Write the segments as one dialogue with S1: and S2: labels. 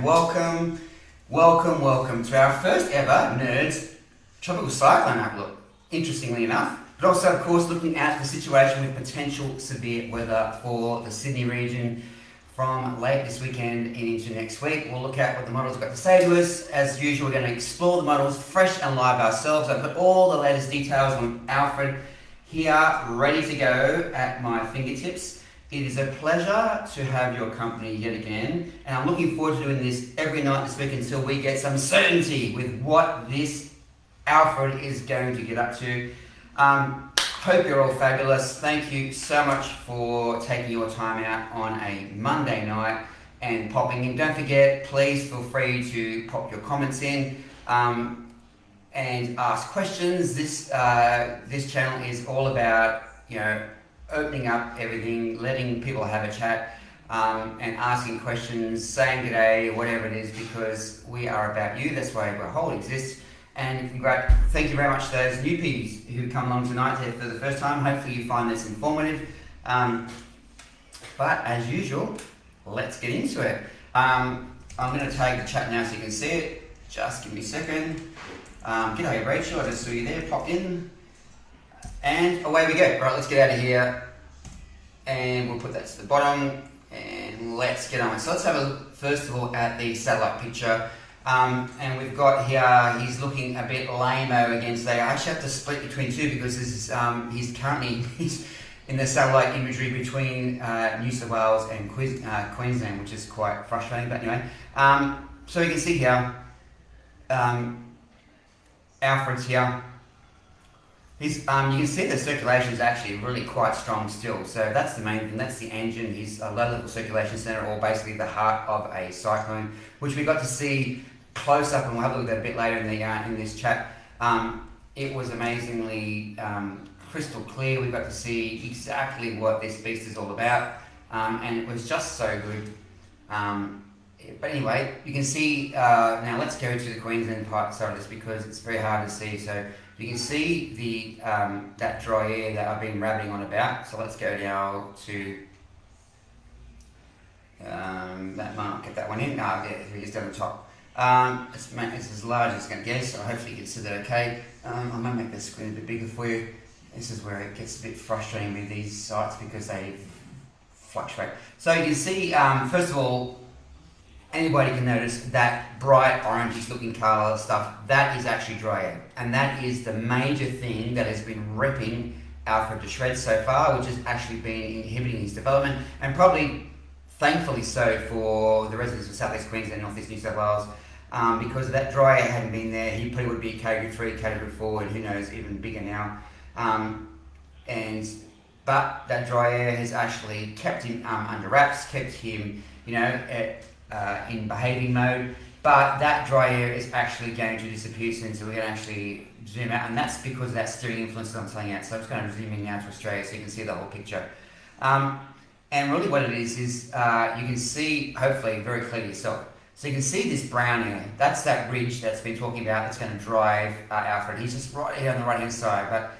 S1: welcome to our first ever Nerds Tropical Cyclone Outlook, interestingly enough. But also, of course, looking at the situation with potential severe weather for the Sydney region from late this weekend and into next week. We'll look at what the models have got to say to us. As usual, we're going to explore the models fresh and live ourselves. I've got all the latest details on Alfred here, ready to go at my fingertips. It is a pleasure to have your company yet again, and I'm looking forward to doing this every night this week until we get some certainty with what this Alfred is going to get up to. Hope you're all fabulous. Thank you so much for taking your time out on a Monday night and popping in. Don't forget, please feel free to pop your comments in and ask questions. This channel is all about, opening up everything, letting people have a chat, and asking questions, saying g'day, whatever it is, because we are about you. That's why our whole exists. And thank you very much to those newbies who come along tonight for the first time. Hopefully you find this informative. But as usual, let's get into it. I'm going to take the chat now so you can see it. Just give me a second. G'day Rachel, I just saw you there, popped in. And away we go. Right, let's get out of here. And we'll put that to the bottom. And let's get on. So let's have a look, first of all, at the satellite picture. And we've got here, he's looking a bit lame-o again today. I actually have to split between two because this is, he's in the satellite imagery between New South Wales and Queensland, which is quite frustrating, but anyway. So you can see here, Alfred's here. You can see the circulation is actually really quite strong still. So that's the main thing, that's the engine, his low-level circulation center, or basically the heart of a cyclone, which we got to see close up, and we'll have a look at that a bit later in this chat. It was amazingly crystal clear. We got to see exactly what this beast is all about, and it was just so good. But anyway, you can see, now let's go to the Queensland part side of this because it's very hard to see. So you can see the that dry air that I've been rabbiting on about. So let's go now to that mark, get that one in. We're just down the top. It's as large as it's going to get, so hopefully you can see that okay. I might make the screen a bit bigger for you. This is where it gets a bit frustrating with these sites because they fluctuate. So you can see, first of all, anybody can notice that bright orange looking colour stuff, that is actually dry air. And that is the major thing that has been ripping Alfred to shreds so far, which has actually been inhibiting his development, and probably thankfully so for the residents of South East Queensland and North East New South Wales. Because if that dry air hadn't been there, he probably would be category 3, category 4, and who knows, even bigger now. But that dry air has actually kept him under wraps, kept him, in behaving mode. But that dry air is actually going to disappear soon, so we're going to actually zoom out, and that's because of that steering influence that I'm telling you. So I'm just going to zoom in now to Australia so you can see the whole picture. And really what it is you can see, hopefully, very clearly yourself. So you can see this brown area. That's that ridge that's been talking about that's going to drive Alfred. He's just right here on the right-hand side. But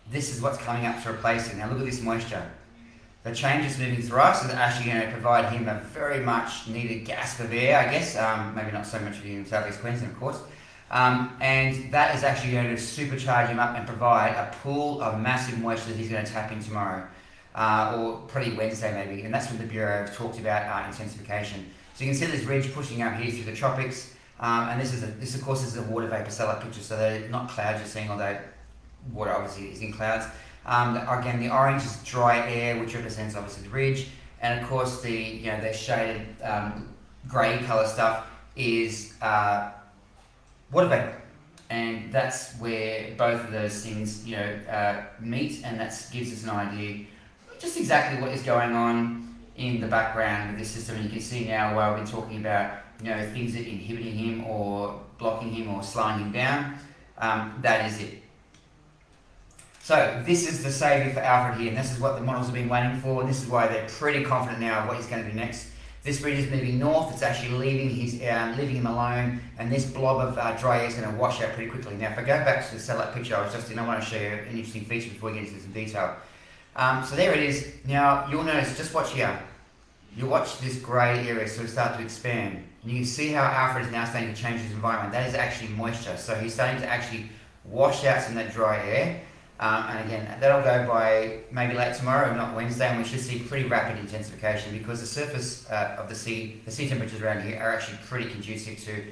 S1: this is what's coming up to replace it. Now look at this moisture. The changes moving through us is actually going to provide him a very much needed gasp of air, I guess. Maybe not so much for you in South East Queensland, of course. And that is actually going to supercharge him up and provide a pool of massive moisture that he's going to tap in tomorrow. Or pretty Wednesday maybe, and that's what the Bureau have talked about intensification. So you can see this ridge pushing up here through the tropics, and this of course is a water vapor satellite picture, so they're not clouds you're seeing, although water obviously is in clouds. Again, the orange is dry air, which represents obviously the ridge, and of course the shaded grey colour stuff is water vapor. And that's where both of those things meet, and that gives us an idea just exactly what is going on in the background of this system. And you can see now where we've been talking about things that are inhibiting him or blocking him or slowing him down. That is it. So this is the saviour for Alfred here, and this is what the models have been waiting for, and this is why they're pretty confident now of what he's going to do next. This ridge is moving north, it's actually leaving him alone, and this blob of dry air is going to wash out pretty quickly. Now if I go back to the satellite picture I was just in, I want to show you an interesting feature before we get into some detail. So there it is. Now you'll notice, just watch here, you watch this grey area sort of start to expand. And you can see how Alfred is now starting to change his environment. That is actually moisture. So he's starting to actually wash out some of that dry air. And again, that'll go by maybe late tomorrow, if not Wednesday, and we should see pretty rapid intensification because the surface of the sea temperatures around here are actually pretty conducive to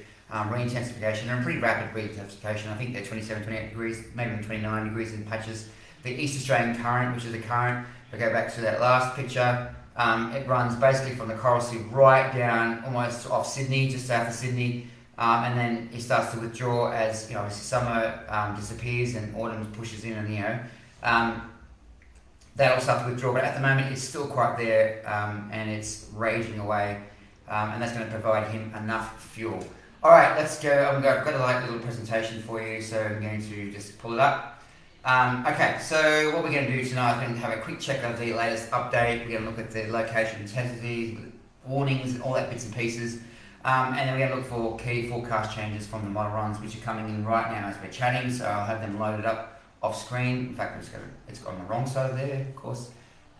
S1: re-intensification and pretty rapid re-intensification. I think they're 27, 28 degrees, maybe even 29 degrees in patches. The East Australian current, which is a current, if I go back to that last picture, it runs basically from the Coral Sea right down almost off Sydney, just south of Sydney, and then it starts to withdraw as obviously summer disappears and autumn pushes in, and that'll start to withdraw. But at the moment, it's still quite there, and it's raging away, and that's going to provide him enough fuel. All right, let's go. I've got a little presentation for you, so I'm going to just pull it up. Okay, so what we're going to do tonight is going to have a quick check of the latest update. We're going to look at the location intensity, warnings, and all that bits and pieces. And then we're going to look for key forecast changes from the model runs, which are coming in right now as we're chatting. So I'll have them loaded up off screen. In fact, it's on the wrong side there, of course.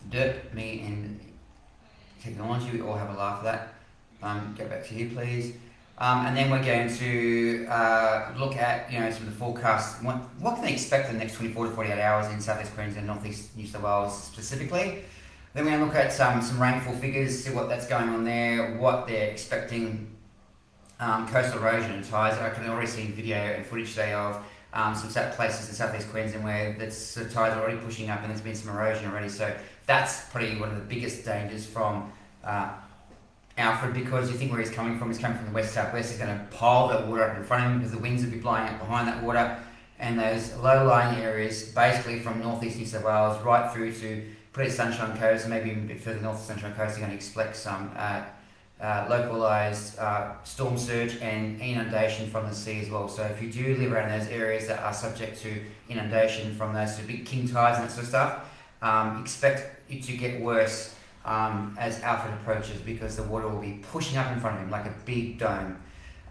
S1: Dirt, me, and technology. We all have a laugh at that. Go back to you, please. And then we're going to look at some of the forecasts. What can they expect in the next 24 to 48 hours in South East Queensland and North East New South Wales specifically. Then we're going to look at some rainfall figures, see what that's going on there, what they're expecting. Coastal erosion and tides. I can already see video and footage today of some places in South East Queensland where the tides are already pushing up and there's been some erosion already. So that's probably one of the biggest dangers from Alfred, because you think where he's coming from the west-southwest. He's going to pile that water up in front of him because the winds will be blowing up behind that water, and those low-lying areas basically from northeast New South Wales right through to pretty Sunshine Coast, maybe even a bit further north of Sunshine Coast, are going to expect some localised storm surge and inundation from the sea as well. So if you do live around those areas that are subject to inundation from those big king tides and that sort of stuff, expect it to get worse as Alfred approaches, because the water will be pushing up in front of him like a big dome.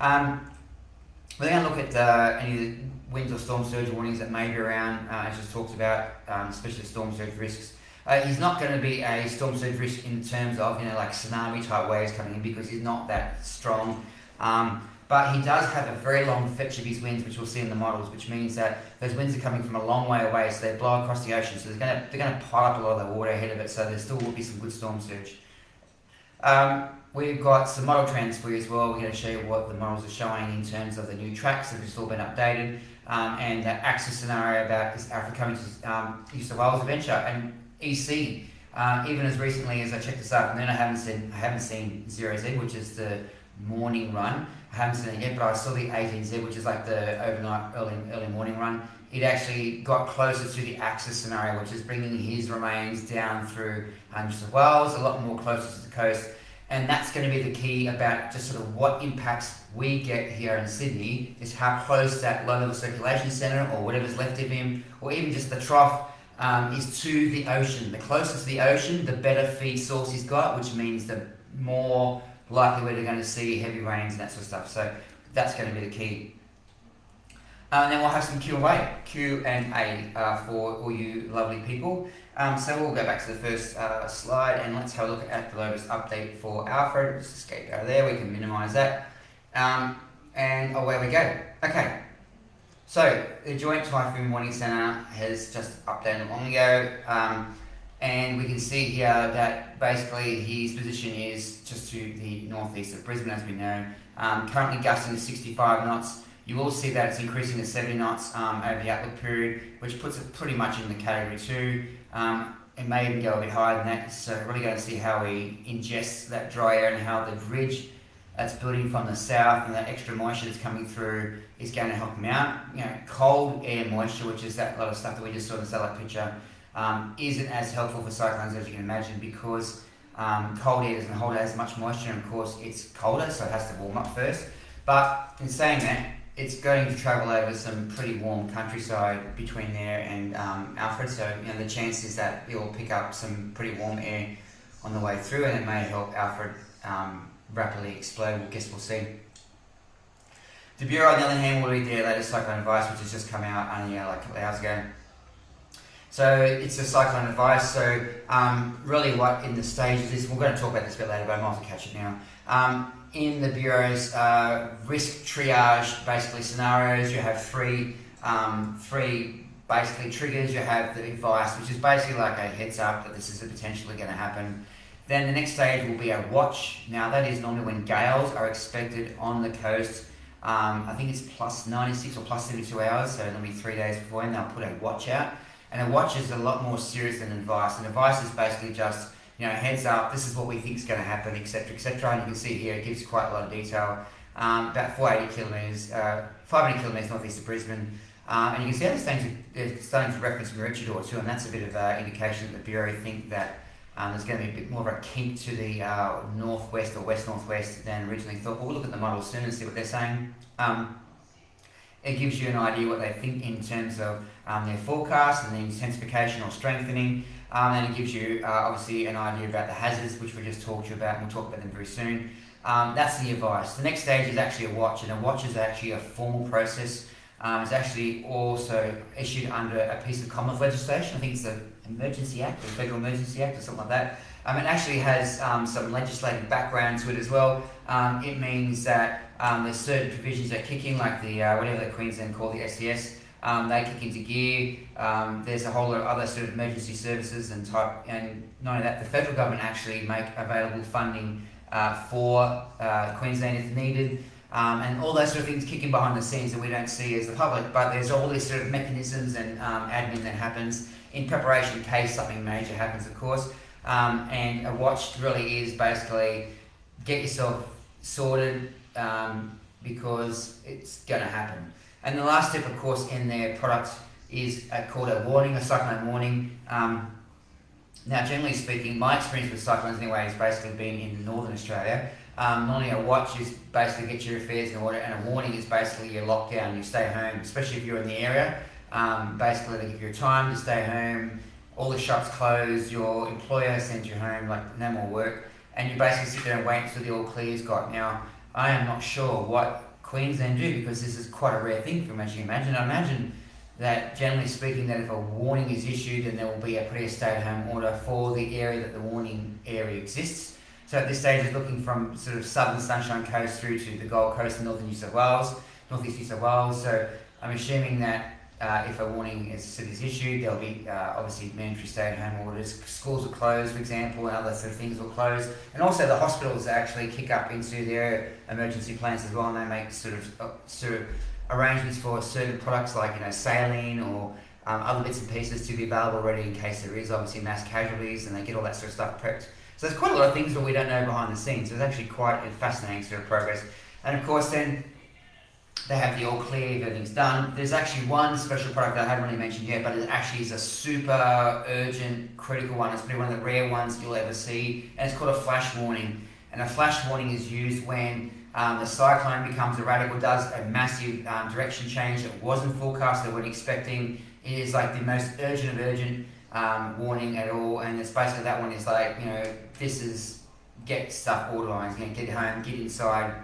S1: We're going to look at any of the winds or storm surge warnings that may be around, as just talked about, especially storm surge risks. He's not going to be a storm surge risk in terms of like tsunami type waves coming in, because he's not that strong. But he does have a very long fetch of his winds, which we'll see in the models, which means that those winds are coming from a long way away, so they blow across the ocean. So they're going to pile up a lot of the water ahead of it, so there still will be some good storm surge. We've got some model trends for you as well. We're going to show you what the models are showing in terms of the new tracks that have just all been updated, and that axis scenario about is Alfred coming to New South Wales adventure and EC. Even as recently as I checked this afternoon, I haven't seen 0Z, which is the morning run. I haven't seen it yet, but I saw the 18Z, which is like the overnight, early morning run. It actually got closer to the axis scenario, which is bringing his remains down through New South Wales, a lot more closer to the coast. And that's going to be the key about just sort of what impacts we get here in Sydney, is how close that low-level circulation centre, or whatever's left of him, or even just the trough, is to the ocean. The closer to the ocean, the better feed source he's got, which means the more likely we're going to see heavy rains and that sort of stuff. So that's going to be the key. And then we'll have some Q&A for all you lovely people. So we'll go back to the first slide, and let's have a look at the latest update for Alfred. Just escape out of there, we can minimise that. And away we go. Okay, so the Joint Typhoon Warning Centre has just updated long ago, and we can see here that basically his position is just to the northeast of Brisbane, as we know. Currently gusting to 65 knots. You will see that it's increasing to 70 knots over the outlook period, which puts it pretty much in the category 2. It may even go a bit higher than that, so we're really going to see how he ingests that dry air and how the ridge that's building from the south and that extra moisture that's coming through is going to help him out. Cold air moisture, which is that lot of stuff that we just saw in the satellite picture, isn't as helpful for cyclones as you can imagine, because cold air doesn't hold as much moisture, and of course it's colder, so it has to warm up first. But in saying that, it's going to travel over some pretty warm countryside between there and Alfred, so the chance is that it will pick up some pretty warm air on the way through, and it may help Alfred rapidly explode. I guess we'll see. The Bureau, on the other hand, will read their latest cyclone advice, which has just come out only like a couple of hours ago. So it's a cyclone advice. So really what in the stages is, we're going to talk about this a bit later, but I might as well catch it now. In the Bureau's risk triage, basically scenarios, you have three basically triggers. You have the advice, which is basically like a heads up that this is potentially going to happen. Then the next stage will be a watch. Now that is normally when gales are expected on the coast. I think it's plus 96 or plus 72 hours, so it'll be 3 days before, and they'll put a watch out. And a watch is a lot more serious than advice. And advice is basically just, heads up, this is what we think is going to happen, etc., etc. And you can see here it gives quite a lot of detail. About 480 kilometres, 500 kilometres northeast of Brisbane. And you can see how they're starting to reference Maroochydore too, and that's a bit of an indication that the Bureau think that there's going to be a bit more of a kink to the northwest or west-northwest than originally thought. But we'll look at the model soon and see what they're saying. It gives you an idea what they think in terms of their forecast and the intensification or strengthening. And it gives you obviously an idea about the hazards, which we just talked to you about, and we'll talk about them very soon. That's the advice. The next stage is actually a watch, and a watch is actually a formal process. It's actually also issued under a piece of Commonwealth legislation. I think it's the Emergency Act, or Federal Emergency Act, or something like that. It actually has some legislative background to it as well. It means that there's certain provisions that kick in, like the whatever the Queensland call the SES. They kick into gear. There's a whole lot of other sort of emergency services and not only that, the federal government actually make available funding for Queensland if needed. And all those sort of things kicking behind the scenes that we don't see as the public, but there's all these sort of mechanisms and admin that happens in preparation in case something major happens, of course. And a watch really is basically get yourself sorted because it's going to happen. And the last step, of course, in their product is called a warning, a cyclone warning. Now, generally speaking, my experience with cyclones anyway has basically been in northern Australia. Normally a watch is basically get your affairs in order, and a warning is basically your lockdown, you stay home, especially if you're in the area. Basically they give you time to stay home, all the shops close, your employer sends you home, like no more work, and you basically sit there and wait until the all clear's got. Now, I am not sure what Queensland do, because this is quite a rare thing from as you imagine. I imagine that generally speaking that if a warning is issued, then there will be a pretty stay-at-home order for the area that the warning area exists. So at this stage, it's looking from sort of southern Sunshine Coast through to the Gold Coast and northern New South Wales, northeast New South Wales. So I'm assuming that if a warning is issued, there'll be obviously mandatory stay-at-home orders. Schools will close, for example, and other sort of things will close. And also the hospitals actually kick up into their emergency plans as well, and they make sort of arrangements for certain products like saline or other bits and pieces to be available already in case there is obviously mass casualties, and they get all that sort of stuff prepped. So there's quite a lot of things that we don't know behind the scenes. So it's actually quite a fascinating sort of progress. And of course then they have the all clear, everything's done. There's actually one special product that I haven't really mentioned yet, but it actually is a super urgent, critical one. It's probably one of the rare ones you'll ever see, and it's called a flash warning. And a flash warning is used when the cyclone becomes erratic or does a massive direction change that wasn't forecast, that we weren't expecting. It is like the most urgent of urgent warning at all, and it's basically that one is like, this is get stuff organised, get home, get inside,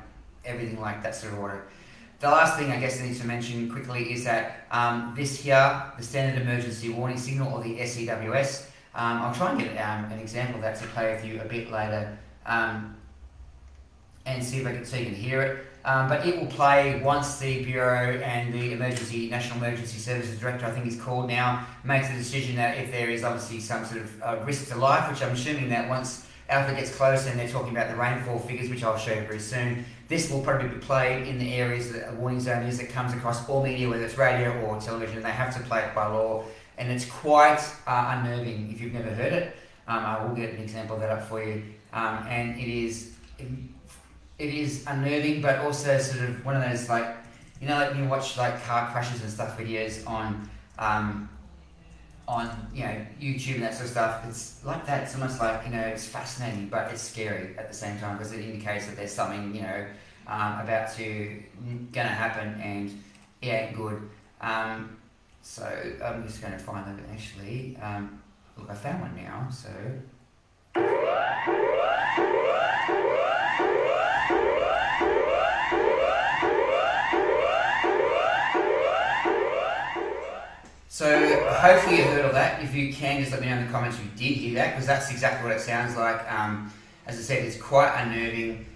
S1: everything like that sort of order. The last thing I guess I need to mention quickly is that this here, the Standard Emergency Warning Signal, or the SEWS, I'll try and get an example of that to play with you a bit later and see if I can, so you can hear it. But it will play once the Bureau and the National Emergency Services Director, I think he's called now, makes a decision that if there is obviously some sort of risk to life, which I'm assuming that once Alfred gets close and they're talking about the rainfall figures, which I'll show you very soon, this will probably be played in the areas that a warning zone is, that comes across all media, whether it's radio or television. They have to play it by law, and it's quite unnerving if you've never heard it. I will get an example of that up for you. And it is unnerving, but also sort of one of those, like like you watch like car crashes and stuff videos on YouTube and that sort of stuff. It's like that. It's almost like it's fascinating, but it's scary at the same time, because it indicates that there's something about to gonna happen, and it ain't good. So I'm just going to find that actually. Look, I found one now. So. So hopefully you heard all that. If you can, just let me know in the comments you did hear that, because that's exactly what it sounds like. As I said, it's quite unnerving.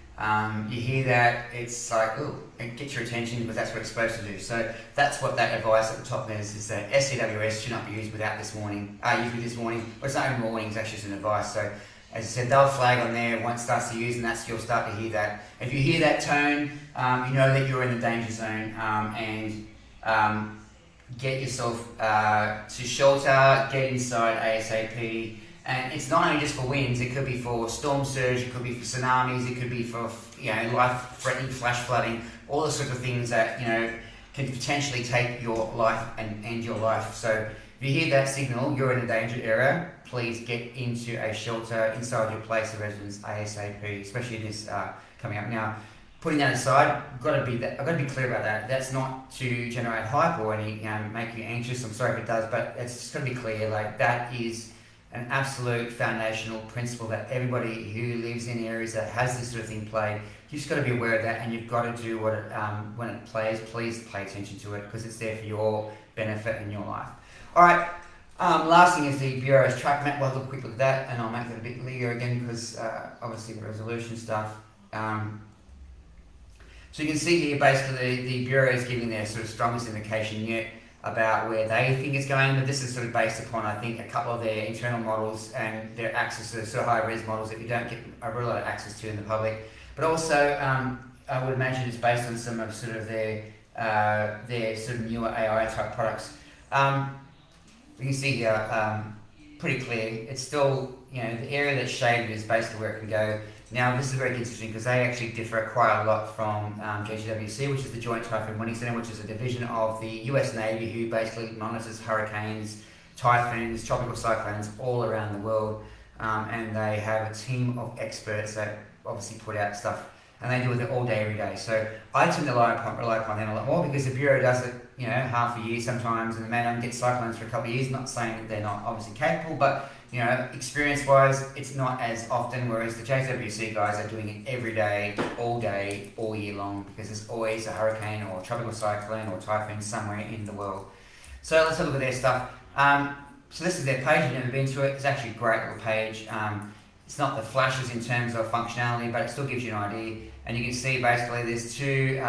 S1: You hear that, it's like, ooh, it gets your attention because that's what it's supposed to do. So that's what that advice at the top there is that SCWS should not be used without this warning. Used with this warning. Well, it's not even a warning, it's actually just an advice. So as I said, they'll flag on there once it starts to use, and that's you'll start to hear that. If you hear that tone, you know that you're in the danger zone, and get yourself to shelter, get inside ASAP. And it's not only just for winds, it could be for storm surge, it could be for tsunamis, it could be for life-threatening flash flooding, all the sorts of things that can potentially take your life and end your life. So if you hear that signal, you're in a dangerous area, please get into a shelter inside your place of residence ASAP, especially this coming up now. Putting that aside, I've got to be clear about that. That's not to generate hype or any make you anxious. I'm sorry if it does, but it's just got to be clear. Like, that is an absolute foundational principle that everybody who lives in areas that has this sort of thing play, you've just got to be aware of that, and you've got to do what it, when it plays, please pay attention to it, because it's there for your benefit in your life. All right, last thing is the Bureau's track map. We'll have a quick look at that, and I'll make it a bit bigger again because obviously the resolution stuff. So you can see here basically the Bureau is giving their sort of strongest indication yet about where they think it's going, but this is sort of based upon, I think, a couple of their internal models and their access to sort of high-res models that you don't get a real lot of access to in the public. But also, I would imagine it's based on some of sort of their sort of newer AI type products. You can see here, pretty clear. It's still, the area that's shaded is basically where it can go. Now, this is very interesting because they actually differ quite a lot from JTWC, which is the Joint Typhoon Warning Center, which is a division of the US Navy who basically monitors hurricanes, typhoons, tropical cyclones all around the world. And they have a team of experts that obviously put out stuff, and they do it all day, every day. So I tend to rely upon them a lot more because the Bureau does it, half a year sometimes, and they may not get cyclones for a couple of years. Not saying that they're not obviously capable, but experience-wise, it's not as often, whereas the JWC guys are doing it every day, all year long, because there's always a hurricane or a tropical cyclone or typhoon somewhere in the world. So let's have a look at their stuff. So this is their page. You've never been to it. It's actually a great little page. It's not the flashes in terms of functionality, but it still gives you an idea. And you can see basically there's two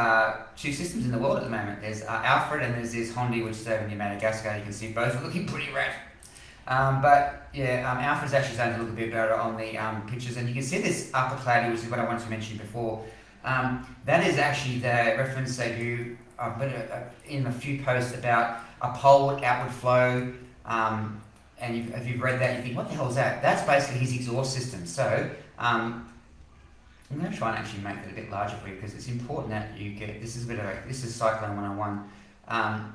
S1: systems in the world at the moment. There's Alfred and there's this Hondi, which is over near Madagascar. You can see both are looking pretty rad. Alfred's actually starting to look a bit better on the pictures, and you can see this upper cloudy, which is what I wanted to mention before. That is actually the reference they do in a few posts about a poleward outward flow. And if you've read that, you think, what the hell is that? That's basically his exhaust system. So I'm going to try and actually make it a bit larger for you because it's important that you get this is Cyclone 101.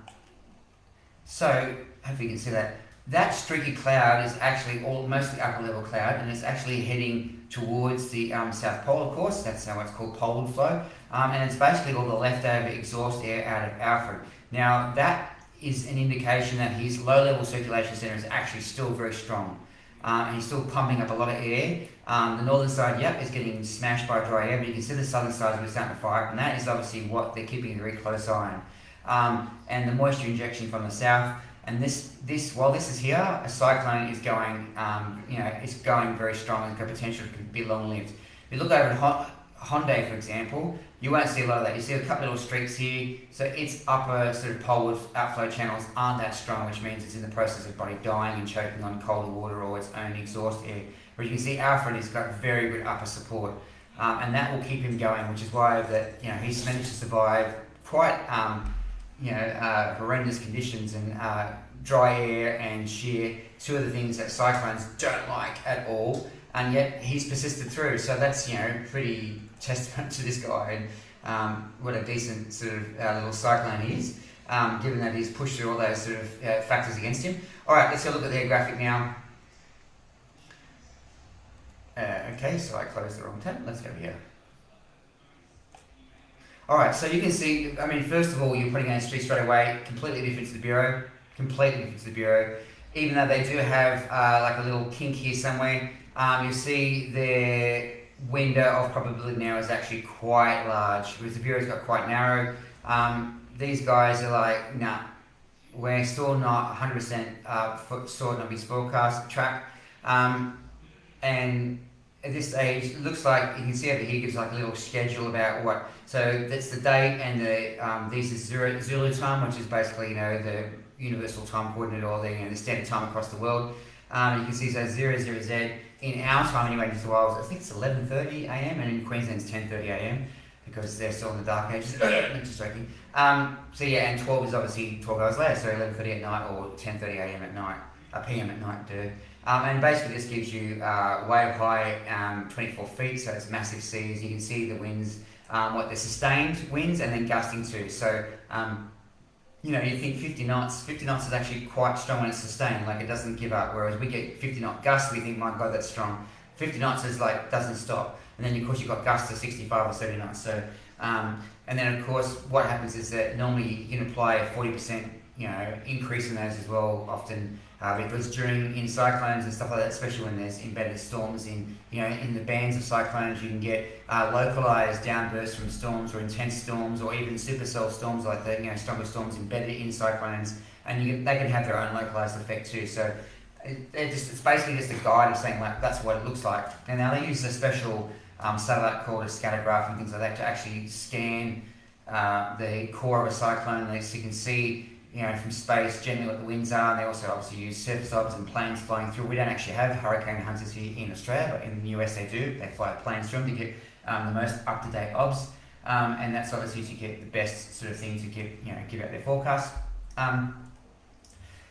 S1: So hopefully you can see that. That streaky cloud is actually mostly upper level cloud, and it's actually heading towards the South Pole, of course. That's how it's called, poleward flow. And it's basically all the leftover exhaust air out of Alfred. Now, that is an indication that his low-level circulation center is actually still very strong. And he's still pumping up a lot of air. The northern side, is getting smashed by dry air, but you can see the southern side is really starting to fire up, and that is obviously what they're keeping a very close eye on. And the moisture injection from the south. And while this is here, a cyclone is going, it's going very strong and got potential to be long-lived. If you look over at Hyundai, for example, you won't see a lot of that. You see a couple little streaks here, so its upper sort of poleward outflow channels aren't that strong, which means it's in the process of probably dying and choking on colder water or its own exhaust air. But you can see Alfred has got very good upper support, and that will keep him going, which is why he's managed to survive quite horrendous conditions and dry air and shear, two of the things that cyclones don't like at all, and yet he's persisted through. So that's pretty testament to this guy and what a decent sort of little cyclone he is, given that he's pushed through all those sort of factors against him. All right, let's have a look at their graphic now. Okay, so I closed the wrong tab. Let's go here. Alright, so you can see, first of all, you're putting on a street straight away, completely different to the Bureau, even though they do have like a little kink here somewhere. You'll see their window of probability now is actually quite large, whereas the Bureau's got quite narrow. These guys are like, nah, we're still not 100% sorted on his forecast track. And at this stage, it looks like you can see over here gives like a little schedule about what. So that's the date and the this is Zulu time, which is basically the universal time coordinate or the standard time across the world. You can see so 00Z in our time anyway in New South Wales. I think it's 11:30 a.m. and in Queensland it's 10:30 a.m. because they're still in the dark ages. Just joking. So yeah, and 12 is obviously 12 hours later, so 11:30 at night or 10:30 a.m. at night, p.m. at night. And basically this gives you wave height 24 feet, so it's massive seas. You can see the winds, what the sustained winds and then gusting too. So you think 50 knots. 50 knots is actually quite strong when it's sustained, like it doesn't give up. Whereas we get 50 knot gusts, we think, my God, that's strong. 50 knots is like doesn't stop. And then of course you've got gusts of 65 or 70 knots. So and then of course what happens is that normally you can apply a 40% increase in those as well often. Because in cyclones and stuff like that, especially when there's embedded storms in the bands of cyclones, you can get localized downbursts from storms or intense storms or even supercell storms like the stronger storms embedded in cyclones, and they can have their own localized effect too. So it's basically just a guide of saying like that's what it looks like. And now they use a special satellite called a scattergraph and things like that to actually scan the core of a cyclone, so you can see from space generally what the winds are. And they also obviously use surface obs and planes flying through. We don't actually have hurricane hunters here in Australia, but in the US they do. They fly planes through them to get the most up-to-date obs, and that's obviously to get the best sort of thing to give out their forecast.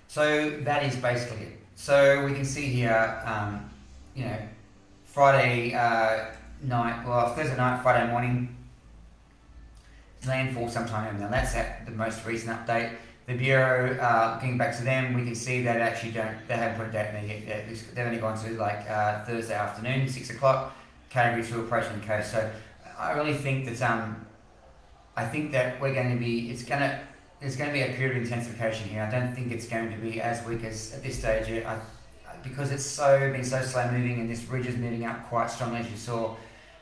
S1: So that is basically it. So we can see here, Friday night, Thursday night, Friday morning, landfall sometime. Now that's the most recent update. The Bureau, getting back to them, we can see that they haven't put a date in there yet. They've only gone to Thursday afternoon, 6 o'clock, category 2 approaching the coast. So I really think that, I think that we're going to be, there's going to be a period of intensification here. I don't think it's going to be as weak as at this stage, because it's been so slow moving and this ridge is moving up quite strongly as you saw.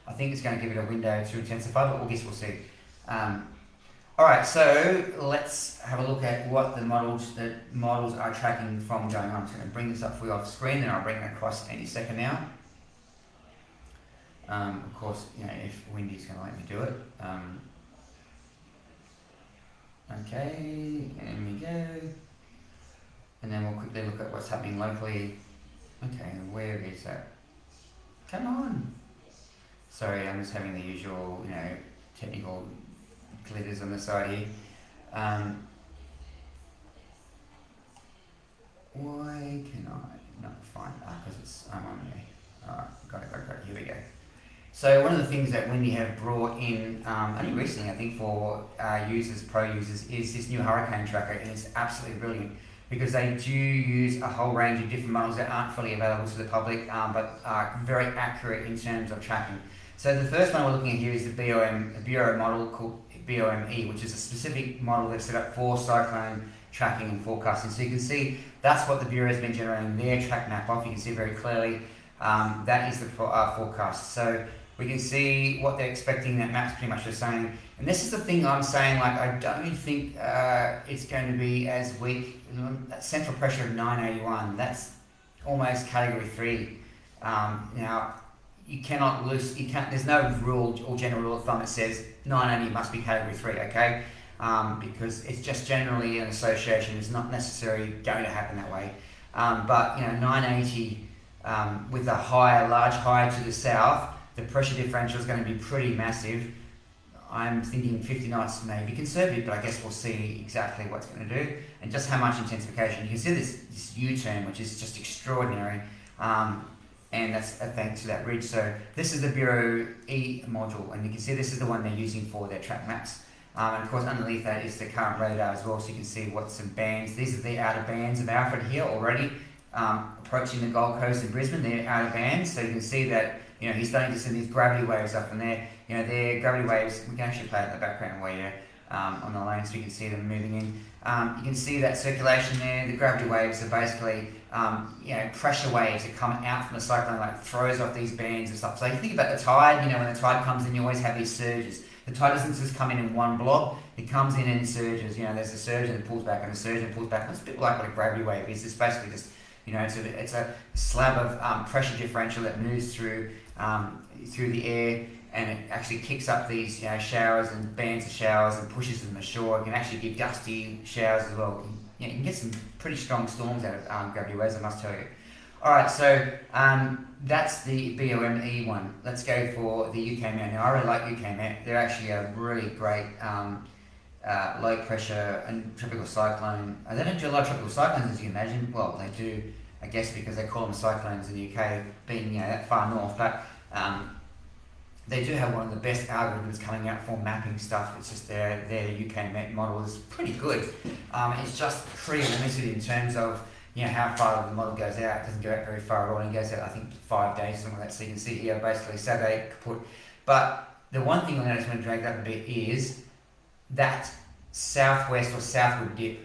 S1: I think it's going to give it a window to intensify, but we'll see. Alright, so let's have a look at what the models are tracking from going on. I'm just going to bring this up for you off screen, then I'll bring it across any second now. Of course, if Windy's going to let me do it. Okay, there we go. And then we'll quickly look at what's happening locally. Okay, where is that? Come on! Sorry, I'm just having the usual, technical glitters on the side here. Why can I not find that? Because I'm on there. Alright, got it. Here we go. So one of the things that Windy have brought in only recently, I think, for pro users, is this new hurricane tracker, and it's absolutely brilliant because they do use a whole range of different models that aren't fully available to the public, but are very accurate in terms of tracking. So the first one we're looking at here is the Bureau model called BOME, which is a specific model that's set up for cyclone tracking and forecasting. So you can see that's what the Bureau has been generating their track map off. You can see very clearly that is the forecast. So we can see what they're expecting. That map's pretty much the same. And this is the thing I'm saying, like, I don't think it's going to be as weak. That central pressure of 981, that's almost category 3. Now, you cannot there's no rule or general rule of thumb that says 980 must be category 3, okay? Because it's just generally an association. It's not necessarily going to happen that way. But 980 with a large high to the south, the pressure differential is going to be pretty massive. I'm thinking 50 knots may be conservative, but I guess we'll see exactly what's going to do and just how much intensification. You can see this U-turn, which is just extraordinary. And that's thanks to that ridge. So this is the Bureau E module, and you can see this is the one they're using for their track maps. And of course underneath that is the current radar as well, so you can see what some bands. These are the outer bands of Alfred here already, approaching the Gold Coast and Brisbane. They're outer bands, so you can see that he's starting to send these gravity waves up, and they're gravity waves. We can actually play it in the background where you're on the lane, so you can see them moving in. You can see that circulation there. The gravity waves are basically pressure waves that come out from the cyclone, like throws off these bands and stuff. So you think about the tide, when the tide comes in, you always have these surges. The tide distances come in one blob. It comes in surges. There's a surge and it pulls back, and a surge and it pulls back. And it's a bit like what a gravity wave is. It's basically just, it's a slab of pressure differential that moves through the air, and it actually kicks up these showers and bands of showers and pushes them ashore. It can actually give gusty showers as well. You can get some pretty strong storms out of gravity waves, I must tell you. Alright, so that's the BOME one. Let's go for the UK Met. Now, I really like UK Met. They're actually a really great low pressure and tropical cyclone. They don't do a lot of tropical cyclones, as you can imagine. Well, they do, I guess, because they call them cyclones in the UK, being that far north. But they do have one of the best algorithms coming out for mapping stuff. It's just their UK Met model is pretty good. It's just pretty limited in terms of how far the model goes out. It doesn't go out very far at all. It goes out, I think, 5 days or something like that. So you can see here, basically Saturday kaput. But the one thing I just want to drag up a bit is that southwest or southward dip.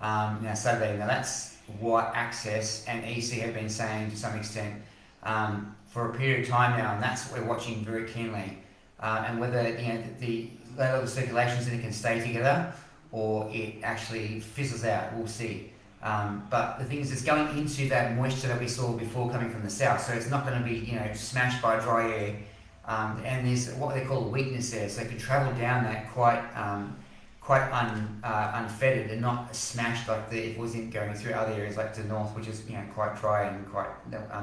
S1: Saturday. Now that's what Access and EC have been saying to some extent for a period of time now, and that's what we're watching very keenly. And whether the level circulations can stay together or it actually fizzles out, we'll see. But the thing is, it's going into that moisture that we saw before coming from the south, so it's not going to be smashed by dry air. And there's what they call a weakness there, so it can travel down that quite unfettered and not smashed like if it wasn't going through other areas like the north, which is quite dry and quite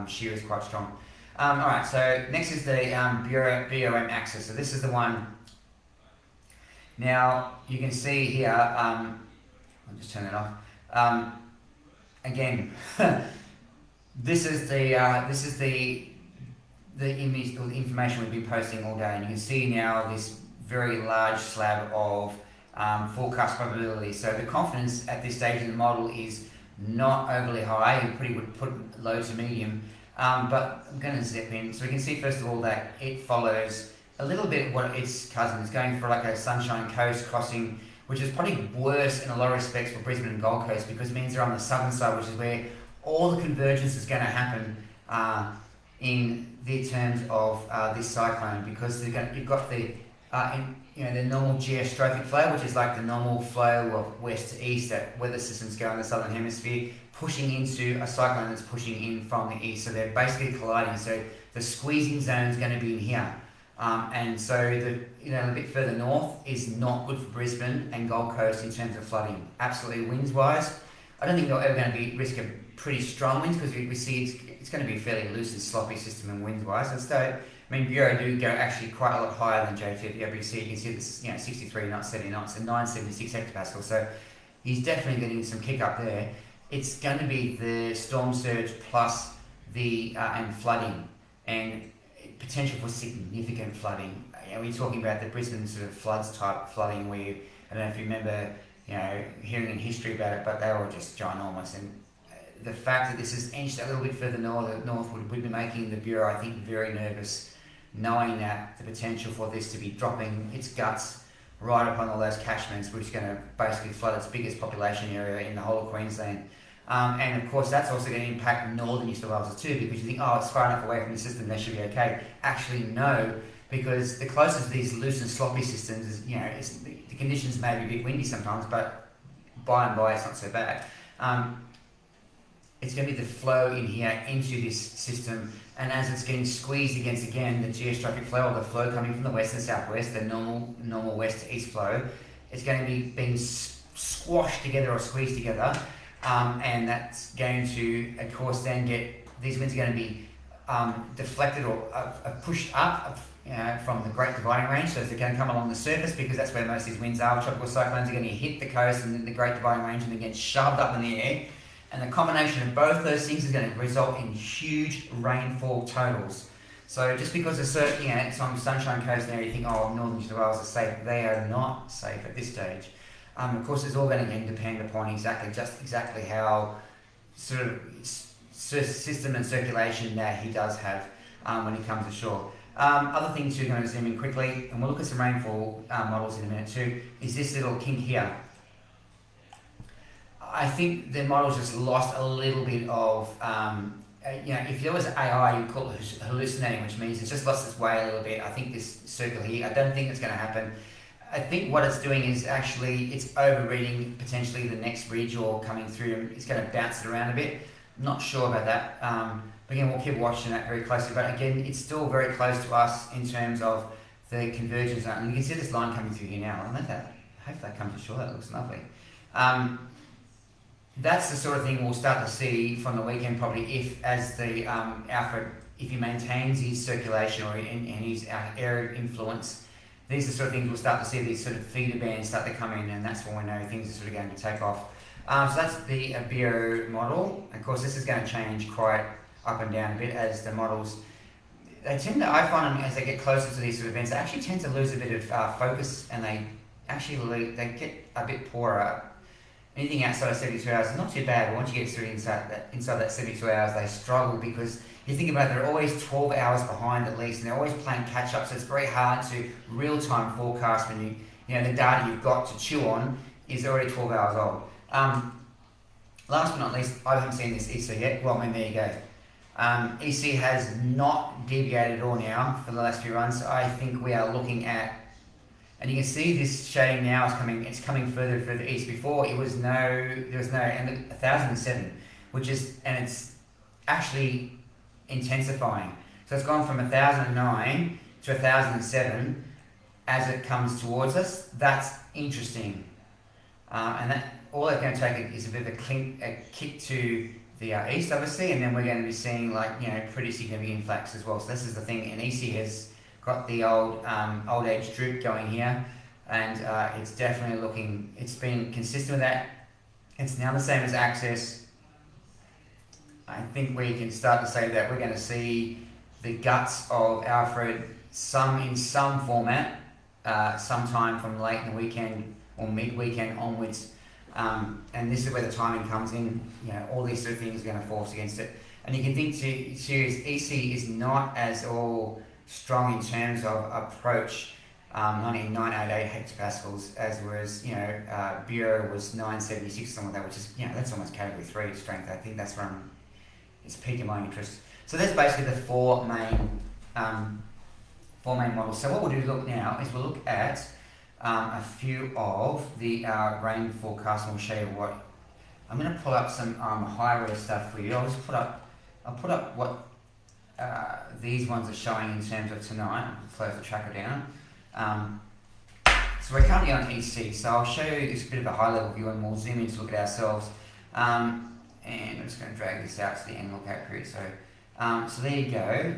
S1: shear is quite strong. Alright, so next is the BOM axis. So this is the one. Now you can see here. I'll just turn it off. Again, this is the image or the information we've been posting all day, and you can see now this very large slab of forecast probability. So the confidence at this stage in the model is not overly high. You would put low to medium, but I'm going to zip in. So we can see first of all that it follows a little bit what its cousin is going for, like a Sunshine Coast crossing, which is probably worse in a lot of respects for Brisbane and Gold Coast, because it means they're on the southern side, which is where all the convergence is going to happen in the terms of this cyclone, because you've got the normal geostrophic flow, which is like the normal flow of west to east that weather systems go in the southern hemisphere, pushing into a cyclone that's pushing in from the east. So they're basically colliding. So the squeezing zone is going to be in here. And so a bit further north is not good for Brisbane and Gold Coast in terms of flooding. Absolutely, winds-wise, I don't think they're ever going to be risk of pretty strong winds, because we see it's going to be a fairly loose and sloppy system in winds-wise. And so, Bureau do go actually quite a lot higher than JTWC. You can see this, 63 knots, 70 knots, and 976 hectopascals. So he's definitely getting some kick up there. It's going to be the storm surge plus the and flooding, and potential for significant flooding. We're talking about the Brisbane sort of floods type flooding, where I don't know if you remember, hearing in history about it, but they were just ginormous. And the fact that this is inched a little bit further north would be making the Bureau, I think, very nervous, knowing that the potential for this to be dropping its guts right upon all those catchments, which is going to basically flood its biggest population area in the whole of Queensland. And of course, that's also going to impact northern New South Wales too, because you think, it's far enough away from the system, they should be okay. Actually, no, because the closest to these loose and sloppy systems is, the conditions may be a bit windy sometimes, but by and by, it's not so bad. It's going to be the flow in here into this system, and as it's getting squeezed against, again, the geostrophic flow, or the flow coming from the west and southwest, the normal west to east flow, it's going to be being squashed together or squeezed together. And that's going to, of course, then these winds are going to be deflected or pushed up from the Great Dividing Range. So they're going to come along the surface, because that's where most of these winds are. Tropical cyclones are going to hit the coast and then the Great Dividing Range, and then get shoved up in the air. And the combination of both those things is going to result in huge rainfall totals. So just because it's on Sunshine Coast now, you think, northern New South Wales is safe. They are not safe at this stage. Of course, it's all going to depend upon exactly how sort of system and circulation that he does have when he comes ashore. Other things you're going to zoom in quickly, and we'll look at some rainfall models in a minute too, is this little kink here. I think the models just lost a little bit of if there was AI, you'd call it hallucinating, which means it's just lost its way a little bit. I think this circle here, I don't think it's going to happen. I think what it's doing is actually it's overreading potentially the next ridge or coming through, and it's going to bounce it around a bit. I'm not sure about that. But again, we'll keep watching that very closely. But again, it's still very close to us in terms of the convergence zone. And you can see this line coming through here now. I don't know if that, I hope that comes to shore. That looks lovely. That's the sort of thing we'll start to see from the weekend probably if, as the Alfred, if he maintains his circulation or in his area of influence, these are the sort of things we'll start to see, these sort of feeder bands start to come in, and that's when we know things are sort of going to take off. So that's the BO model. Of course, this is going to change quite up and down a bit as the models, they tend to, I find them as they get closer to these sort of events, they actually tend to lose a bit of focus, and they they get a bit poorer. Anything outside of 72 hours is not too bad, but once you get through inside that 72 hours, they struggle because you think about it, they're always 12 hours behind at least, and they're always playing catch up, so it's very hard to real-time forecast when the data you've got to chew on is already 12 hours old. Last but not least, I haven't seen this EC yet. Well, I mean, there you go. EC has not deviated at all now for the last few runs. So I think we are looking at, and you can see this shading now is coming. It's coming further and further east. Before there was no, and 1007, and it's actually intensifying. So it's gone from 1009 to 1007 as it comes towards us. That's interesting, and that all that's going to take is a bit of a kick to the east, obviously, and then we're going to be seeing pretty significant flax as well. So this is the thing, and EC has got the old age droop going here, and it's definitely looking, it's been consistent with that. It's now the same as Access. I think we can start to say that we're going to see the guts of Alfred in some format sometime from late in the weekend or mid-weekend onwards. And this is where the timing comes in. All these sort of things are going to force against it. And you can think EC is not as all strong in terms of approach, 988 hectopascals, as whereas Bureau was 976, something like that, which is that's almost category 3 strength. I think that's from it's peaking my interest. So that's basically the four main models. So what we'll do now is we'll look at a few of the rain forecasts, and we'll show you what. I'm going to pull up some high res stuff for you. I'll put up what these ones are showing in terms of tonight. I'll close the tracker down. So we're currently on EC, so I'll show you this bit of a high level view, and we'll zoom in to look at ourselves. And I'm just going to drag this out to the end lookout period. So there you go.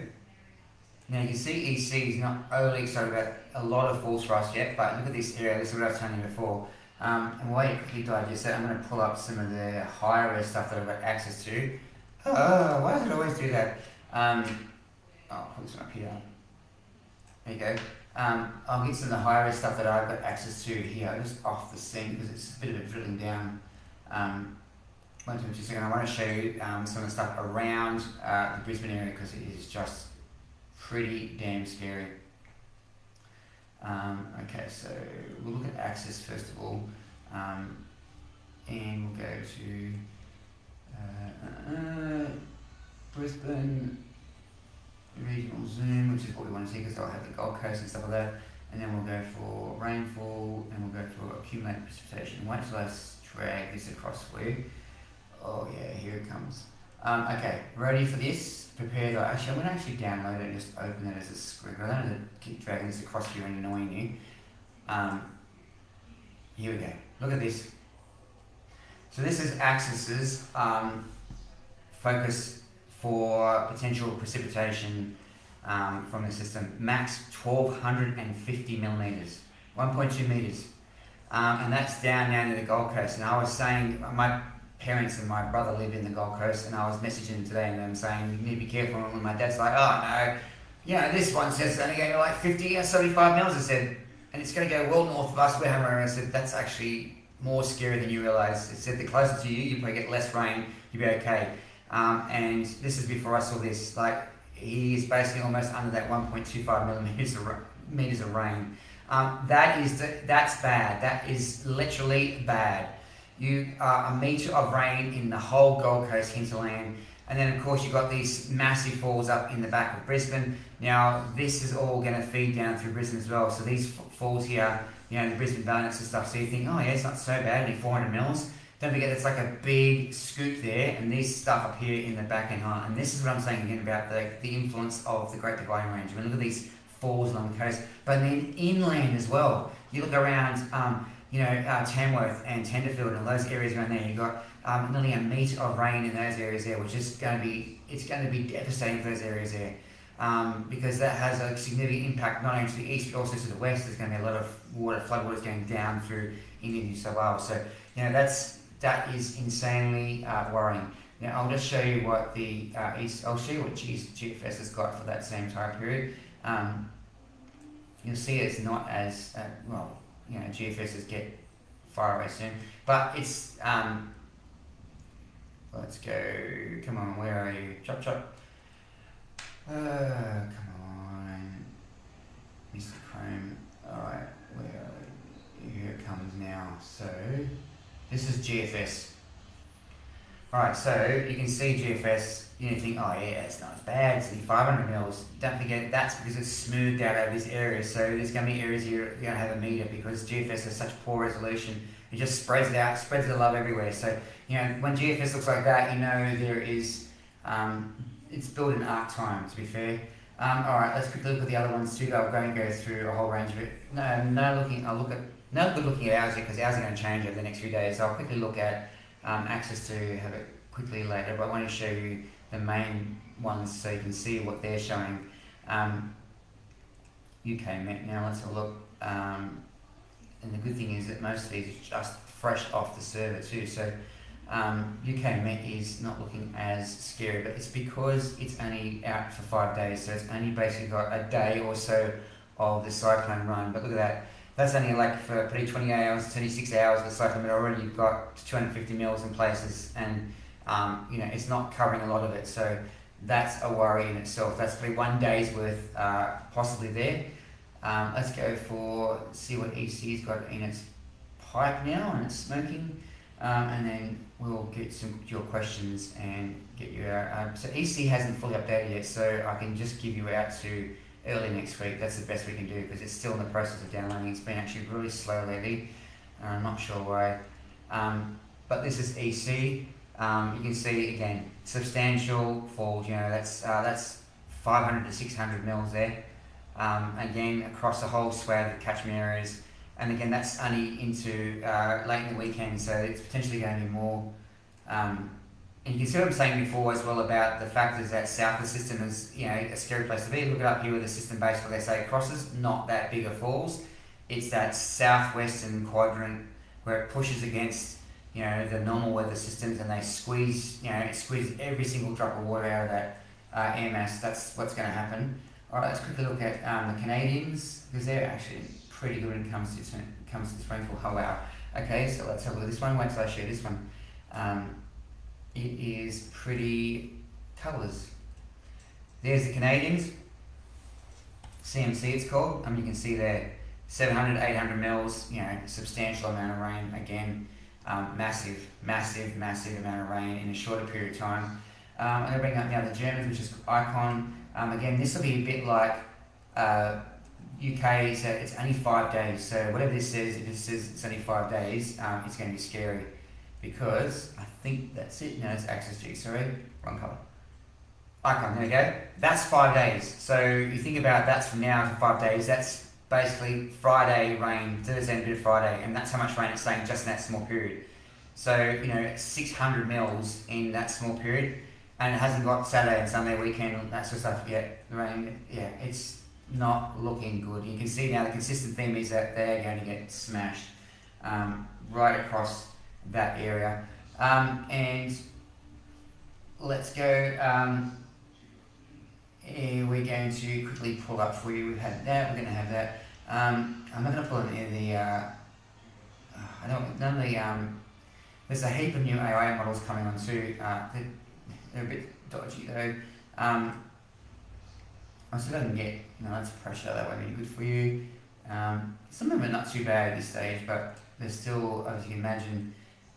S1: Now you can see EC is not overly excited about a lot of falls for us yet, but look at this area. This is what I was telling you before. And while you quickly digest that, I'm going to pull up some of the higher res stuff that I've got access to. Oh, why does it always do that? I'll put this one up here. There you go. I'll get some of the higher res stuff that I've got access to here, just off the scene, because it's a bit of a drilling down. One, 2, 3 seconds. I want to show you some of the stuff around the Brisbane area, because it is just pretty damn scary. Okay, so we'll look at Access first of all, and we'll go to Brisbane regional zoom, which is what we want to see because they'll have the Gold Coast and stuff like that. And then we'll go for rainfall, and we'll go for accumulated precipitation. Wait till I drag this across for you. Oh yeah, here it comes. Okay, ready for this? Prepared. Actually, I'm going to actually download it and just open it as a screen. I don't want to keep dragging this across here and annoying you. Here we go. Look at this. So this is Access's focus for potential precipitation from the system. Max 1,250 millimetres, 1.2 metres. And that's down now to the Gold Coast. And I was saying, my parents and my brother live in the Gold Coast, and I was messaging them today and I'm saying, you need to be careful. And my dad's like, oh no, this one says it's only going to like 50 or 75 mils, I said, and it's going to go well north of us. We're having rain. I said, that's actually more scary than you realise. It said the closer to you, you probably get less rain, you'll be okay. And this is before I saw this, like he is basically almost under that 1.25 millimetres of rain. That's bad. That is literally bad. You are a metre of rain in the whole Gold Coast hinterland. And then of course you've got these massive falls up in the back of Brisbane. Now this is all going to feed down through Brisbane as well. So these falls here, you know, the Brisbane Valence and stuff. So you think, oh yeah, it's not so bad, only 400 mils. Don't forget it's like a big scoop there, and this stuff up here in the back and heart. And this is what I'm saying again about the influence of the Great Dividing Range. I mean, look at these falls along the coast, but then inland as well. You look around, Tamworth and Tenterfield and those areas around there. You've got nearly a metre of rain in those areas there, which is going to be devastating for those areas there, because that has a significant impact not only to the east but also to the west. There's going to be a lot of floodwaters going down through Indian New South Wales. So that is insanely worrying. Now I'll just show you what the I'll show you what GFS has got for that same time period. You'll see it's not as GFSs get far away soon, but it's let's go. Come on, where are you? Chop chop. Come on, Mr. Chrome. All right, where are you? Here it comes now. So this is GFS. Alright, so you can see GFS, you think, oh yeah, it's not as bad, it's only 500 mils. Don't forget, that's because it's smoothed out over this area. So there's going to be areas here you're going to have a meter because GFS has such poor resolution. It just spreads it out, spreads the love everywhere. So, when GFS looks like that, there is, it's built in arc time, to be fair. Alright, let's quickly look at the other ones too. I'm going to go through a whole range of it. No good looking at ours yet, because ours are going to change over the next few days. So I'll quickly look at access to have it quickly later, but I want to show you the main ones so you can see what they're showing. UK Met, now let's have a look. And the good thing is that most of these are just fresh off the server too. So UK Met is not looking as scary, but it's because it's only out for 5 days. So it's only basically got a day or so of the cyclone run. But look at that. That's only like for pretty 28 hours, 26 hours of the cyclone, but already you've got 250 mils in places, and it's not covering a lot of it. So that's a worry in itself. That's probably 1 day's worth possibly there. Let's go see what EC's got in its pipe now, and it's smoking, and then we'll get some your questions and get you out. So EC hasn't fully updated yet, so I can just give you out to early next week. That's the best we can do because it's still in the process of downloading. It's been actually really slow lately. I'm not sure why. But this is EC. You can see again substantial falls. That's 500 to 600 mils there. Again across the whole swathe of catchment areas. And again that's only into late in the weekend, so it's potentially going to be more. And you can see what I'm saying before as well about the fact is that south of the system is a scary place to be. Look it up here with the system base where they say it crosses, not that big of falls. It's that southwestern quadrant where it pushes against the normal weather systems, and they squeeze it squeezes every single drop of water out of that air mass. That's what's going to happen. Alright, let's quickly look at the Canadians, because they're actually pretty good when it comes to this rainfall. Oh wow. Okay, so let's have a look at this one. Wait till I share this one. It is pretty colours. There's the Canadians, CMC it's called. You can see there 700, 800 mils, substantial amount of rain. Again, massive amount of rain in a shorter period of time. I'm going to bring up now the Germans, which is Icon. Again, this will be a bit like UK, so it's only 5 days. So whatever this says, if it says it's only 5 days, it's going to be scary. Because I think that's it. No, it's Access G, sorry, wrong colour. Icon, there we go. That's 5 days. So you think about that's from now to 5 days. That's basically Friday rain, Thursday and a bit of Friday, and that's how much rain it's saying just in that small period. So 600 mils in that small period, and it hasn't got Saturday and Sunday weekend, that sort of stuff yet. The rain, it's not looking good. You can see now the consistent theme is that they're going to get smashed right across that area. And let's go. We're going to quickly pull up for you. We've had that. We're going to have that. I'm not going to pull in the. I don't. None of the. There's a heap of new AI models coming on too. They're a bit dodgy though. I'm still going to get. That's pressure. That won't be good for you. Some of them are not too bad at this stage, but they're still, as you can imagine.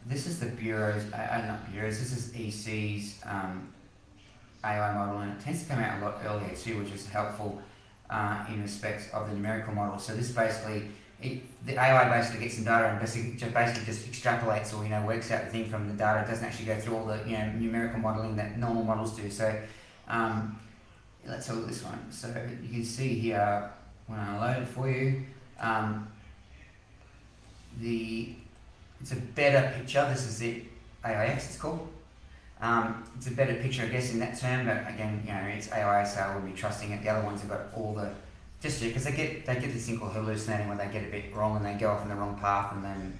S1: This is the bureaus. Not bureaus. This is EC's AI model, and it tends to come out a lot earlier too, which is helpful in respect of the numerical model. So this basically, the AI basically gets some data and basically just extrapolates or works out the thing from the data. It doesn't actually go through all the numerical modeling that normal models do. So let's have a look at this one. So you can see here when I load it for you, it's a better picture. This is the AIX, it's called. It's a better picture, I guess, in that term, but again, it's AI, so I wouldn't be trusting it. The other ones have got all the, just because they get this thing called hallucinating, where they get a bit wrong and they go off in the wrong path, and then,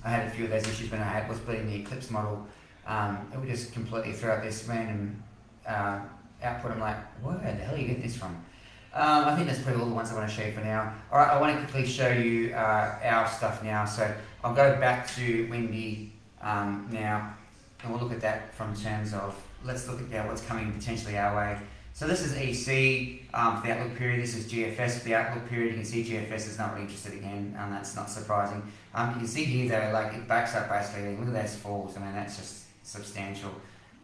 S1: I had a few of those issues when I was building the Eclipse model. It would just completely throw out this random output. I'm like, where the hell are you getting this from? I think that's probably all the ones I want to show you for now. Alright, I want to quickly show you our stuff now. So I'll go back to Windy now, and we'll look at that from terms of, let's look at what's coming potentially our way. So this is EC for the Outlook period, this is GFS for the Outlook period. You can see GFS is not really interested again, and that's not surprising. You can see here though, like it backs up basically, look at those falls, I mean that's just substantial.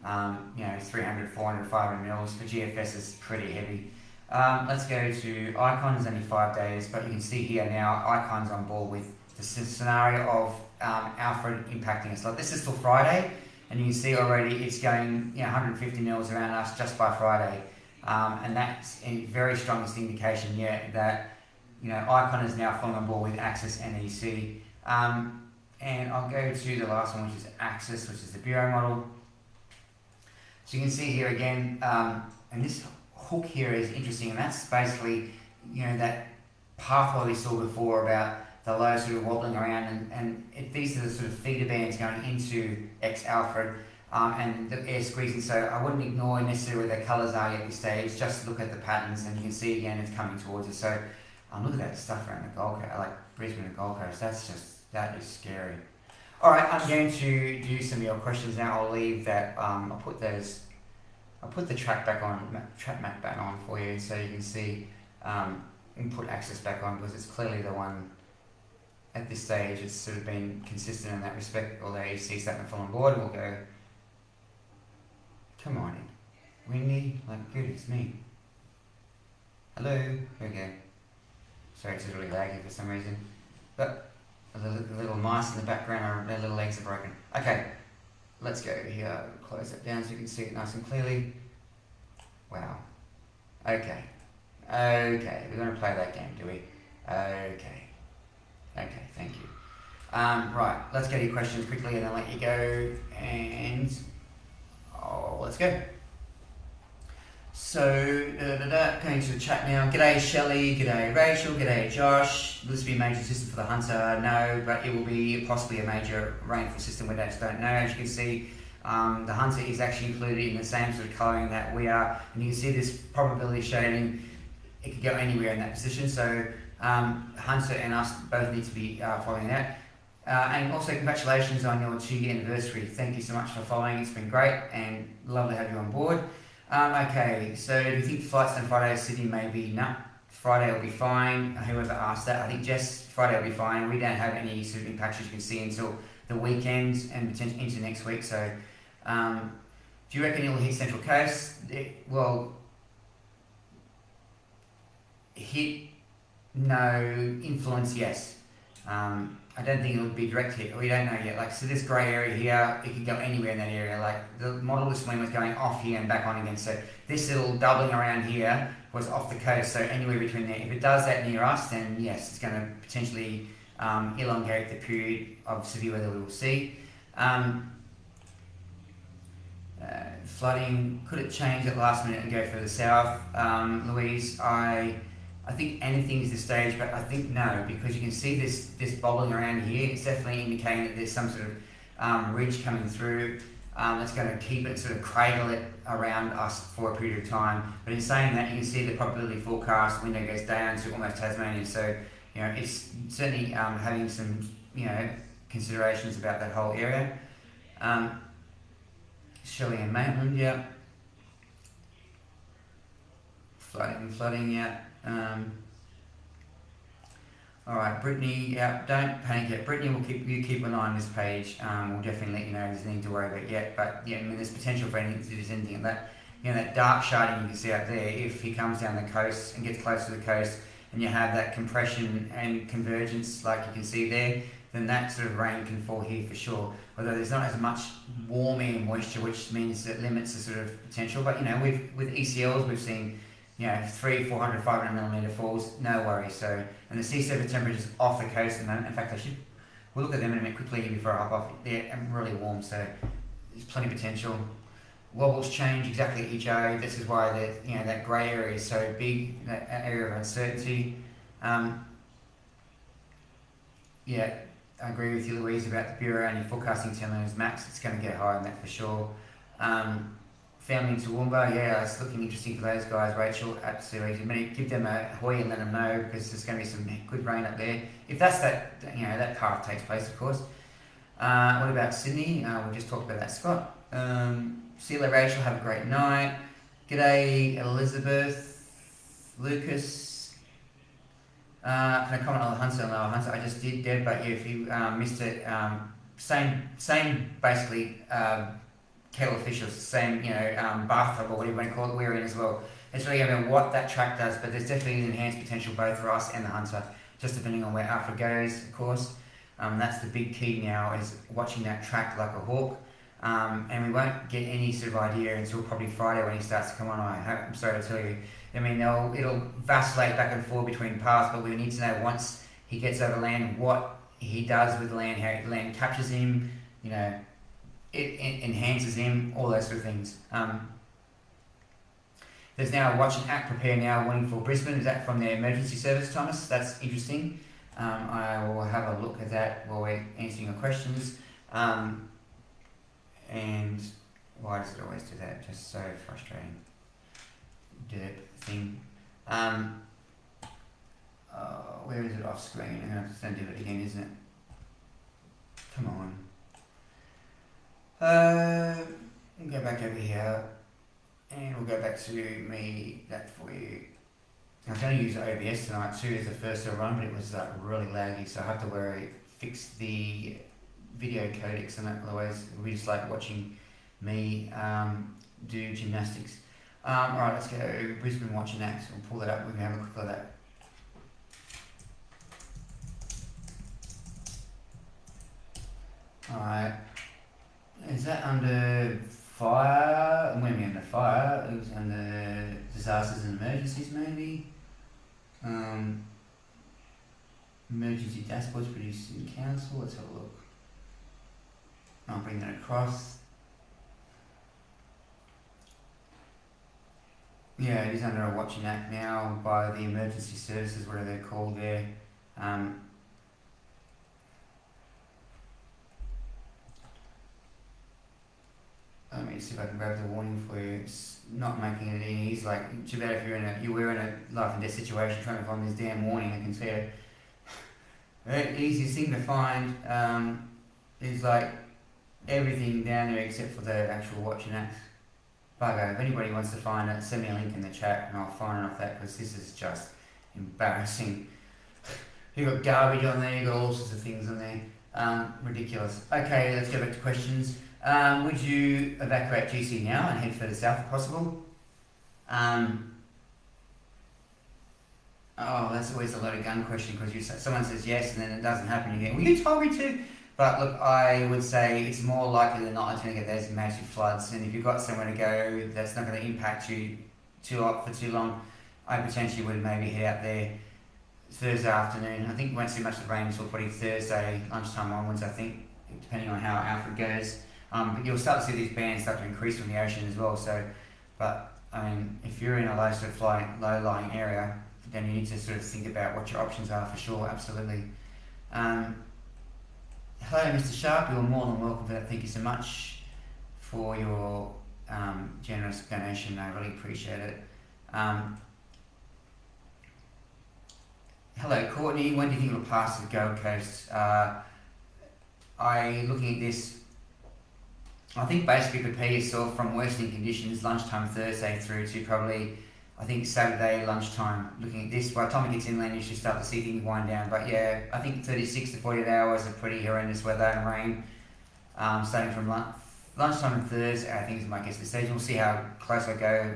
S1: 300, 400, 500 mils for GFS is pretty heavy. Let's go to Icon, it's only 5 days, but you can see here now, Icon's on board with the scenario of Alfred impacting us. Like this is till Friday, and you can see already it's going 150 mils around us just by Friday, and that's a very strongest indication yet that Icon is now fully on board with Axis and EC. And I'll go to the last one, which is Axis, which is the Bureau model. So you can see here again, and this hook here is interesting, and that's basically that pathway we saw before about the low sort of wobbling around, and these are the sort of feeder bands going into Alfred, and the air squeezing. So I wouldn't ignore necessarily where the colours are at this stage, just look at the patterns, and you can see again it's coming towards us. So look at that stuff around the Gold Coast, like Brisbane and Gold Coast, that is scary. Alright, I'm going to do some of your questions now. I'll leave that, I'll put the track map back on for you, so you can see, and put Axis back on, because it's clearly the one at this stage. It's sort of been consistent in that respect, although you see something full on board. We'll go, come on in. Windy, like goodness me. Hello, here we go. Sorry, it's really laggy for some reason. But the little mice in the background, their little legs are broken. Okay, let's go here, close it down so you can see it nice and clearly. Wow. Okay, we're going to play that game, do we? Okay, thank you. Right, let's get your questions quickly and then let you go, and let's go. So, going to the chat now. G'day Shelley, g'day Rachel, g'day Josh. Will this be a major system for the Hunter? No, but it will be possibly a major rainfall system, we just don't know. As you can see, the Hunter is actually included in the same sort of colouring that we are, and you can see this probability shading. It could go anywhere in that position, so Hunter and us both need to be following that. And also congratulations on your 2-year anniversary. Thank you so much for following, it's been great and lovely to have you on board. Okay, so do you think flights on Friday to Sydney may be? No, Friday will be fine. Whoever asked that, I think Jess, Friday will be fine. We don't have any sort of impacts, as you can see, until the weekend and potentially into next week. So do you reckon it will hit Central Coast? Hit, no. Influence, yes. I don't think it would be direct hit. We don't know yet. So this grey area here, it could go anywhere in that area. Like the model this morning was going off here and back on again. So this little doubling around here was off the coast. So anywhere between there. If it does that near us, then yes, it's going to potentially elongate the period of severe weather we will see. Flooding, could it change at last minute and go further south? Louise, I think anything is this stage, but I think no, because you can see this bobbling around here. It's definitely indicating that there's some sort of ridge coming through that's going to keep it, sort of cradle it around us for a period of time. But in saying that, you can see the probability forecast window goes down to almost Tasmania. So, it's certainly having some, considerations about that whole area. Shelley and Maitland, yeah. Flooding, yeah. Alright, Brittany, yeah, don't panic yet. Brittany, you keep an eye on this page. We'll definitely let you know if there's anything to worry about yet. But yeah, there's potential for anything like that. that dark shading you can see up there, if he comes down the coast and gets close to the coast, and you have that compression and convergence like you can see there, then that sort of rain can fall here for sure. Although there's not as much warm air moisture, which means it limits the sort of potential. But with ECLs, we've seen 300, 400, 500 millimeter falls, no worries. So, and the sea surface temperatures off the coast at the moment. In fact, we'll look at them in a minute quickly before I hop off. They're really warm, so there's plenty of potential. Wobbles change exactly at each area. This is why that grey area is so big, that area of uncertainty. I agree with you, Louise, about the Bureau and your forecasting telling us max. It's going to get higher than that for sure. Family in Toowoomba, it's looking interesting for those guys. Rachel, absolutely. Give them a hoy and let them know, because there's going to be some good rain up there. If that's that path takes place, of course. What about Sydney? We just talked about that, Scott. See you later, Rachel. Have a great night. G'day, Elizabeth, Lucas. Can I comment on the Hunter? No, Hunter, I just did, Deb, but if you missed it, same basically kettle of fish, or same bathtub, or whatever you want to call it, we're in as well. It's really about what that track does, but there's definitely an enhanced potential both for us and the Hunter, just depending on where Alfred goes, of course. That's the big key now, is watching that track like a hawk. And we won't get any sort of idea until probably Friday when he starts to come on. I'm sorry to tell you. It'll vacillate back and forth between paths, but we need to know once he gets over land what he does with the land, how the land captures him, it enhances him, all those sort of things. There's now a watch and act, prepare now, warning for Brisbane. Is that from the emergency service, Thomas? That's interesting. I will have a look at that while we're answering your questions. And why does it always do that? Just so frustrating. Derp thing. Where is it off screen? I'm going to have to send it again, isn't it? Come on. We'll go back over here. And we'll go back to that for you. I was going to use OBS tonight too as the first run, but it was really laggy, so I have to fix the video codecs and that, otherwise it'll be just like watching me do gymnastics. Alright, let's go Brisbane Watch and Act. We'll pull that up, we can have a quick look at that. Alright, is that under fire? When are we under fire? It was under disasters and emergencies maybe. Emergency dashboards produced in council, let's have a look. I'll bring that across. Yeah, it is under a watching act now by the emergency services, whatever they're called there. Let me see if I can grab the warning for you. It's not making it any easier. Like, too bad if you were in a life and death situation trying to find this damn warning. I can tell you, the easiest thing to find is like everything down there except for the actual watch and act. Bugger. If anybody wants to find it, send me a link in the chat and I'll find it off that, because this is just embarrassing. You got garbage on there, you got all sorts of things on there. Ridiculous. Okay, let's go back to questions. Would you evacuate GC now and head further south if possible? That's always a loaded gun question, because someone says yes and then it doesn't happen again. Well, you told me to. But look, I would say it's more likely than not it's going to get those massive floods, and if you've got somewhere to go that's not going to impact you for too long, I potentially would maybe head out there Thursday afternoon. I think we won't see much of the rain until probably Thursday lunchtime onwards, I think, depending on how Alfred goes. But you'll start to see these bands start to increase from the ocean as well. So, but I mean, if you're in a low-lying area, then you need to sort of think about what your options are for sure. Absolutely. Hello, Mr. Sharp. You're more than welcome for that. Thank you so much for your generous donation. I really appreciate it. Hello, Courtney. When do you think it'll pass to the Gold Coast? Looking at this, I think basically prepare yourself from worsening conditions lunchtime Thursday through to probably, I think, Saturday lunchtime. Looking at this, by the time it gets inland, you should start to see things wind down. But yeah, I think 36 to 48 hours of pretty horrendous weather and rain, starting from lunchtime on Thursday, I think is my guess at this stage. We'll see how close I go.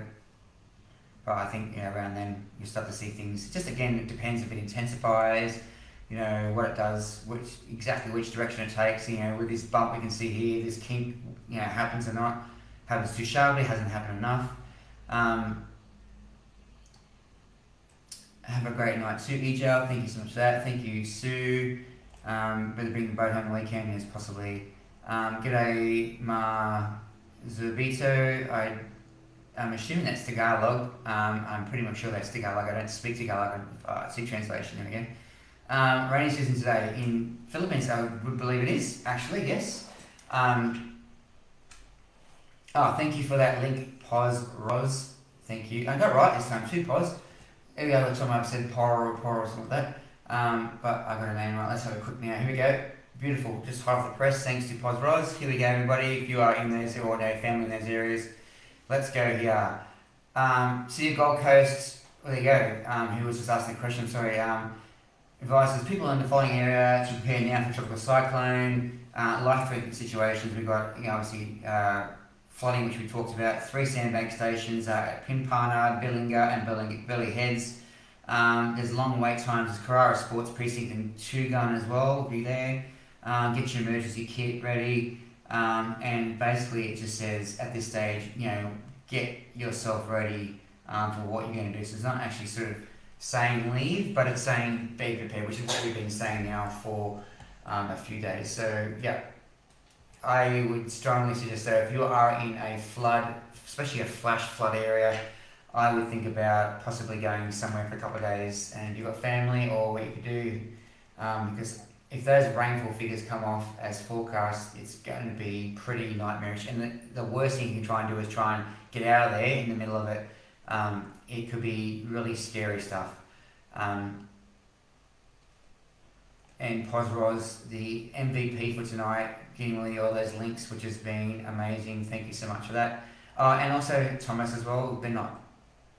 S1: But I think around then you start to see things. Just again, it depends if it intensifies, what it does, exactly which direction it takes. With this bump we can see here, this kink, happens or not. Happens too sharply, hasn't happened enough. Have a great night too, Ejal. Thank you so much for that. Thank you, Sue. Better bring the boat home the weekend, yes, possibly. G'day, Ma Zubito. I'm assuming that's Tagalog. I'm pretty much sure that's Tagalog. I don't speak Tagalog. See translation there again. Rainy season today in Philippines. I would believe it is actually. Yes. Thank you for that link, Pos Ros. Thank you. I got it right this time. 2 Pos. Every other time I've said Por or something like that. But I got a name right. Let's have a quick now. Here we go. Beautiful. Just hot off the press. Thanks to Pos Ros. Here we go, everybody. If you are in those or know family in those areas. Let's go here. City of Gold Coast, there you go. Who was just asking the question, sorry. Advises people in the following area to prepare now for tropical cyclone, life-threatening situations. We've got, obviously, flooding, which we talked about. 3 sandbank stations at Pinpana, Billinga, and Burleigh Heads. There's long wait times. There's Carrara Sports Precinct and Tugun as well. Be there. Get your emergency kit ready. And basically it just says at this stage, get yourself ready for what you're going to do. So it's not actually sort of saying leave, but it's saying be prepared, which is what we've been saying now for a few days. So yeah, I would strongly suggest that if you are in a flood, especially a flash flood area, I would think about possibly going somewhere for a couple of days. And if you've got family or what you could do, because if those rainfall figures come off as forecast, it's going to be pretty nightmarish. And the worst thing you can try and do is try and get out of there in the middle of it. It could be really scary stuff. And Posros, the MVP for tonight, getting me all those links, which has been amazing. Thank you so much for that. And also Thomas as well, been not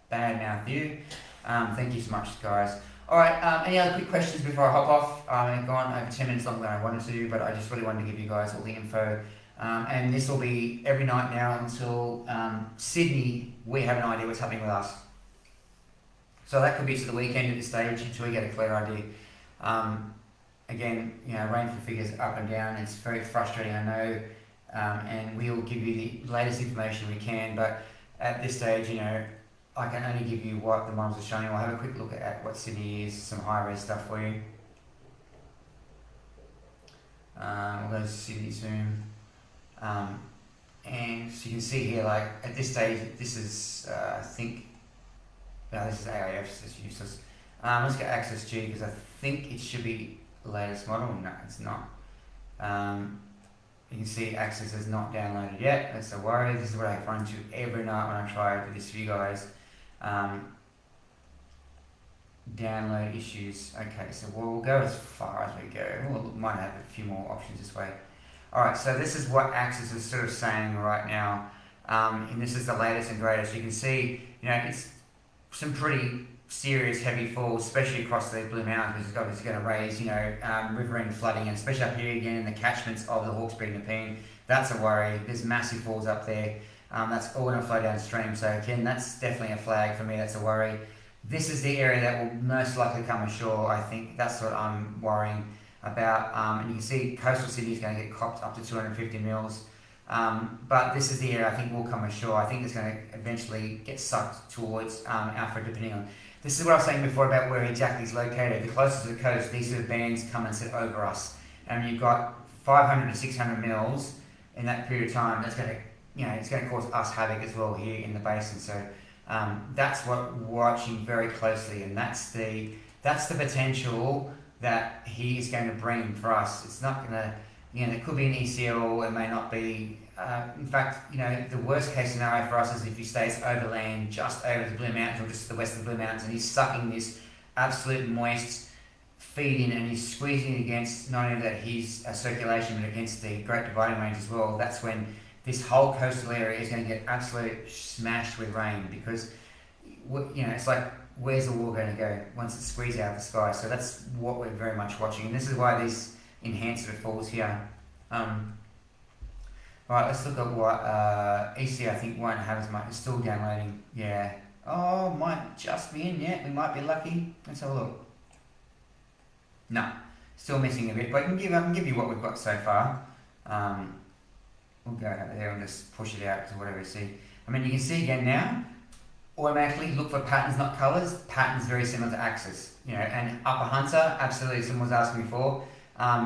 S1: bad mouth you. Thank you so much, guys. Alright, any other quick questions before I hop off? I've gone over 10 minutes longer than I wanted to, but I just really wanted to give you guys all the info. And this will be every night now until Sydney, we have an idea what's happening with us. So that could be to the weekend at this stage until we get a clear idea. Again, rainfall figures up and down. It's very frustrating, I know, and we'll give you the latest information we can, but at this stage, I can only give you what the models are showing. I'll have a quick look at what Sydney is, some high-res stuff for you. We'll go to Sydney soon. And so you can see here, like, at this stage, this is, I think, no, this is AIF, so it's useless. Let's get Access G, because I think it should be the latest model. No, it's not. You can see Access is not downloaded yet. That's a worry. This is what I run into every night when I try to do this for you guys. Download issues. Okay, so we'll go as far as we go. We might have a few more options this way. Alright, so this is what Access is sort of saying right now. And this is the latest and greatest. You can see, it's some pretty serious heavy falls, especially across the Blue Mountains, which is obviously going to raise, riverine flooding, and especially up here again in the catchments of the Hawkesbury and Nepean. That's a worry. There's massive falls up there. That's all going to flow downstream. So again, that's definitely a flag for me. That's a worry. This is the area that will most likely come ashore. I think that's what I'm worrying about. And you can see coastal Sydney is going to get copped up to 250 mils. But this is the area I think will come ashore. I think it's going to eventually get sucked towards Alfred, depending on. This is what I was saying before about where exactly it's located. The closer to the coast, these sort of bands come and sit over us. And you've got 500 to 600 mils in that period of time. That's going to, it's going to cause us havoc as well here in the basin. So that's what we're watching very closely, and that's the potential that he is going to bring for us. It's not going to, there could be an ECL, it may not be. In fact, the worst case scenario for us is if he stays overland, just over the Blue Mountains or just to the west of the Blue Mountains, and he's sucking this absolute moist feed in, and he's squeezing against not only that his circulation, but against the Great Dividing Range as well. That's when this whole coastal area is going to get absolutely smashed with rain, because it's like, where's the water going to go once it's squeezed out of the sky? So that's what we're very much watching, and this is why these enhancer falls here. Alright, let's look at what EC I think won't have as much. It's still downloading. Yeah. Oh, might just be in. Yeah, we might be lucky. Let's have a look. No, still missing a bit, but I can give you what we've got so far. We'll go over there and just push it out to whatever you see. I mean, you can see again now. Automatically look for patterns, not colours. Patterns very similar to Axis, you know. And Upper Hunter, absolutely. Someone was asking before.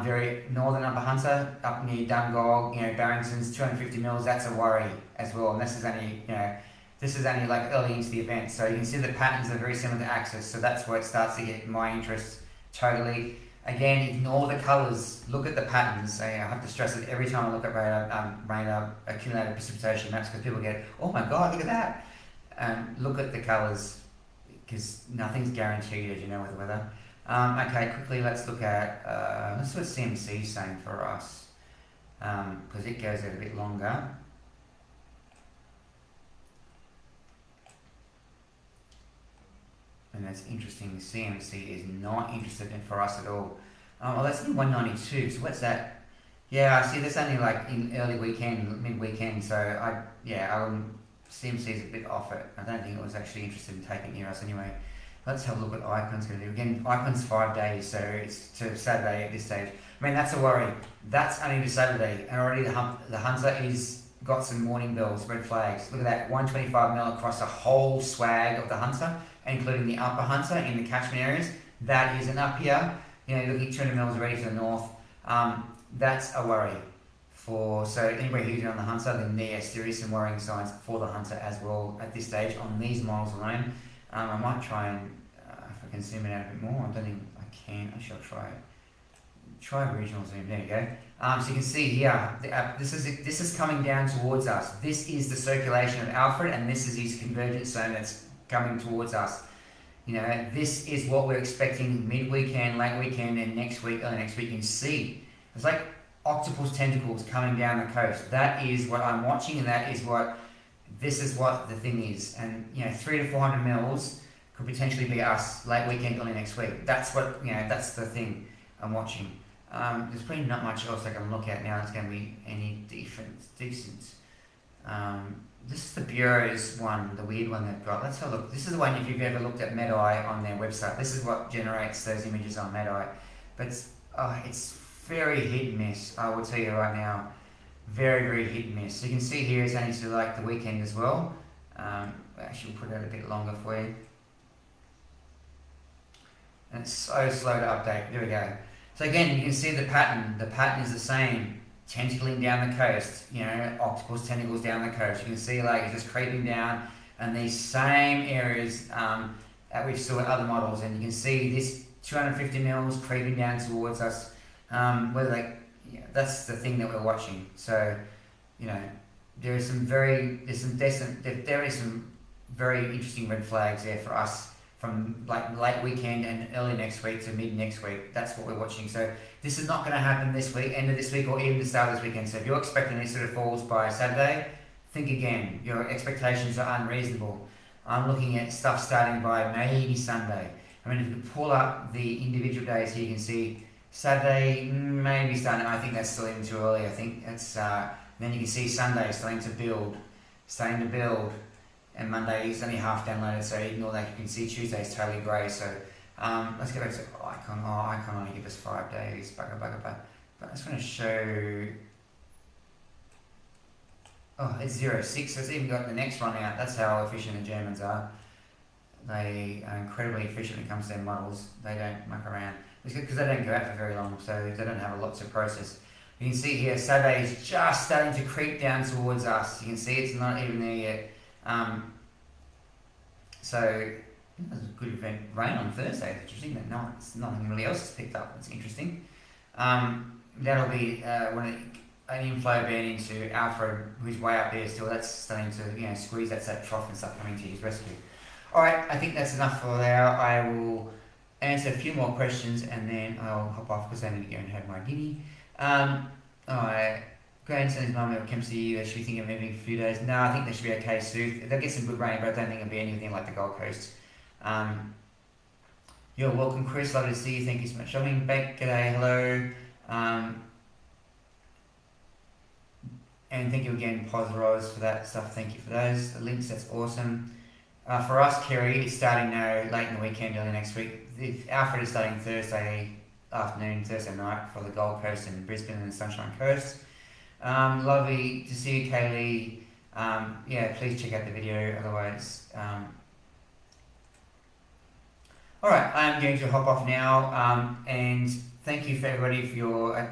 S1: Very northern Upper Hunter, up near Dungog, you know, Barrington's 250 mils. That's a worry as well. And this is only, you know, this is only like early into the event, so you can see the patterns are very similar to Axis. So that's where it starts to get my interest totally. Again, ignore the colours. Look at the patterns. I have to stress it every time I look at radar accumulated precipitation maps because people get, oh my god, look at that. Look at the colours because nothing's guaranteed, as you know, with the weather. Okay, quickly let's look at let's see what CMC is saying for us because it goes out a bit longer. And that's interesting. CMC is not interested in for us at all. Well, that's only 192. So what's that? Yeah, I see. That's only like in early weekend, mid weekend. So CMC is a bit off it. I don't think it was actually interested in taking near us anyway. Let's have a look what Icon's going to do. Again, Icon's 5 days, so it's to Saturday at this stage. I mean, that's a worry. That's only to Saturday, and already the Hunter is got some warning bells, red flags. Look at that, 125 mil across the whole swag of the Hunter, including the Upper Hunter in the catchment areas. That is an up here. You know, looking at 200 mils already to the north. That's a worry. So anybody who's on the Hunter, then yes, there is some worrying signs for the Hunter as well at this stage on these models alone. I might try and, if I can zoom it out a bit more, I don't think I can, I shall try it. Try regional zoom, there you go. So you can see here, this is coming down towards us. This is the circulation of Alfred, and this is his convergence zone that's coming towards us. You know, this is what we're expecting mid-weekend, late weekend, and next week, early next week. You can see, it's like octopus tentacles coming down the coast. That is what I'm watching, and this is what the thing is. And, you know, 300 to 400 mils could potentially be us late weekend, early next week. That's what, you know, that's the thing I'm watching. There's probably not much else I can look at now. It's going to be any decent. This is the Bureau's one, the weird one they've got. Let's have a look. This is the one if you've ever looked at MedEye on their website. This is what generates those images on MedEye. But it's very hit and miss, I will tell you right now. Very, very hit and miss. So you can see here it's only to like the weekend as well. Actually, we'll put it a bit longer for you. And it's so slow to update. There we go. So again, you can see the pattern. The pattern is the same. Tentacling down the coast, you know, octopus tentacles down the coast. You can see like it's just creeping down, and these same areas that we've saw in other models. And you can see this 250 mils creeping down towards us. That's the thing that we're watching. So, you know, there is some very interesting red flags there for us from like late weekend and early next week to mid next week. That's what we're watching. So this is not going to happen this week, end of this week, or even the start of this weekend. So if you're expecting these sort of falls by Saturday, think again. Your expectations are unreasonable. I'm looking at stuff starting by maybe Sunday. I mean, if you pull up the individual days here, you can see Saturday maybe starting. I think that's still even too early. I think that's then you can see Sunday starting to build, and Monday is only half downloaded. So ignore that. You can see Tuesday is totally grey. So let's go back to Icon. Icon only give us 5 days. But I just want to show. Oh, it's 06. So it's even got the next run out. That's how efficient the Germans are. They are incredibly efficient when it comes to their models. They don't muck around. It's good because they don't go out for very long, so they don't have a lot to process. You can see here, Saturday is just starting to creep down towards us. You can see it's not even there yet. So it was a good event. Rain on Thursday, interesting. That nothing really else has picked up. It's interesting. That'll be an inflow ban into Alfred, who's way up there still. That's starting to squeeze that trough and stuff coming to his rescue. All right, I think that's enough for now. I will answer a few more questions and then I'll hop off because I need to go and have my dinner. Grandson mum will come to you. Should we think of moving for a few days? No, I think they should be okay soon. They'll get some good rain, but I don't think it'll be anything like the Gold Coast. You're welcome, Chris. Lovely to see you. Thank you so much. Shopping back. G'day. Hello. And thank you again, Posros, for that stuff. Thank you for those. The links, that's awesome. For us, Kerry, it's starting now late in the weekend, early next week. Alfred is starting Thursday afternoon, Thursday night for the Gold Coast and Brisbane and the Sunshine Coast. Lovely to see you, Kaylee. Yeah, please check out the video, otherwise. Alright, I'm going to hop off now, and thank you for everybody for your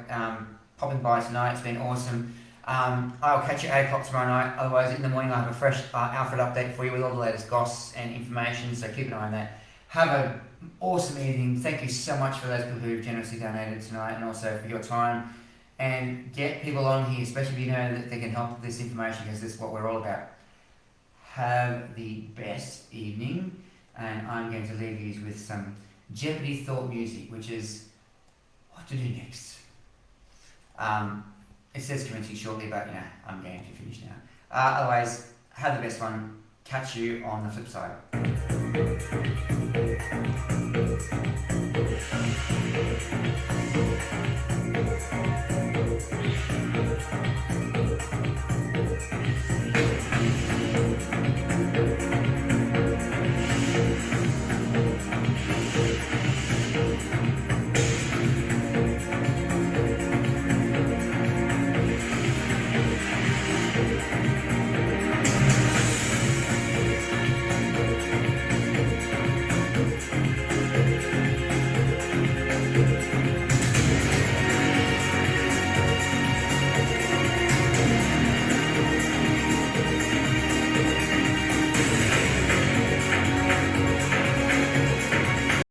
S1: popping by tonight. It's been awesome. I'll catch you at 8 o'clock tomorrow night. Otherwise, in the morning, I'll have a fresh Alfred update for you with all the latest goss and information, so keep an eye on that. Have an awesome evening. Thank you so much for those people who've generously donated tonight, and also for your time. And get people on here, especially if you know that they can help with this information, because this is what we're all about. Have the best evening, and I'm going to leave you with some Jeopardy thought music, which is what to do next. It says commencing shortly, but you know, I'm going to finish now. Otherwise, have the best one. Catch you on the flip side.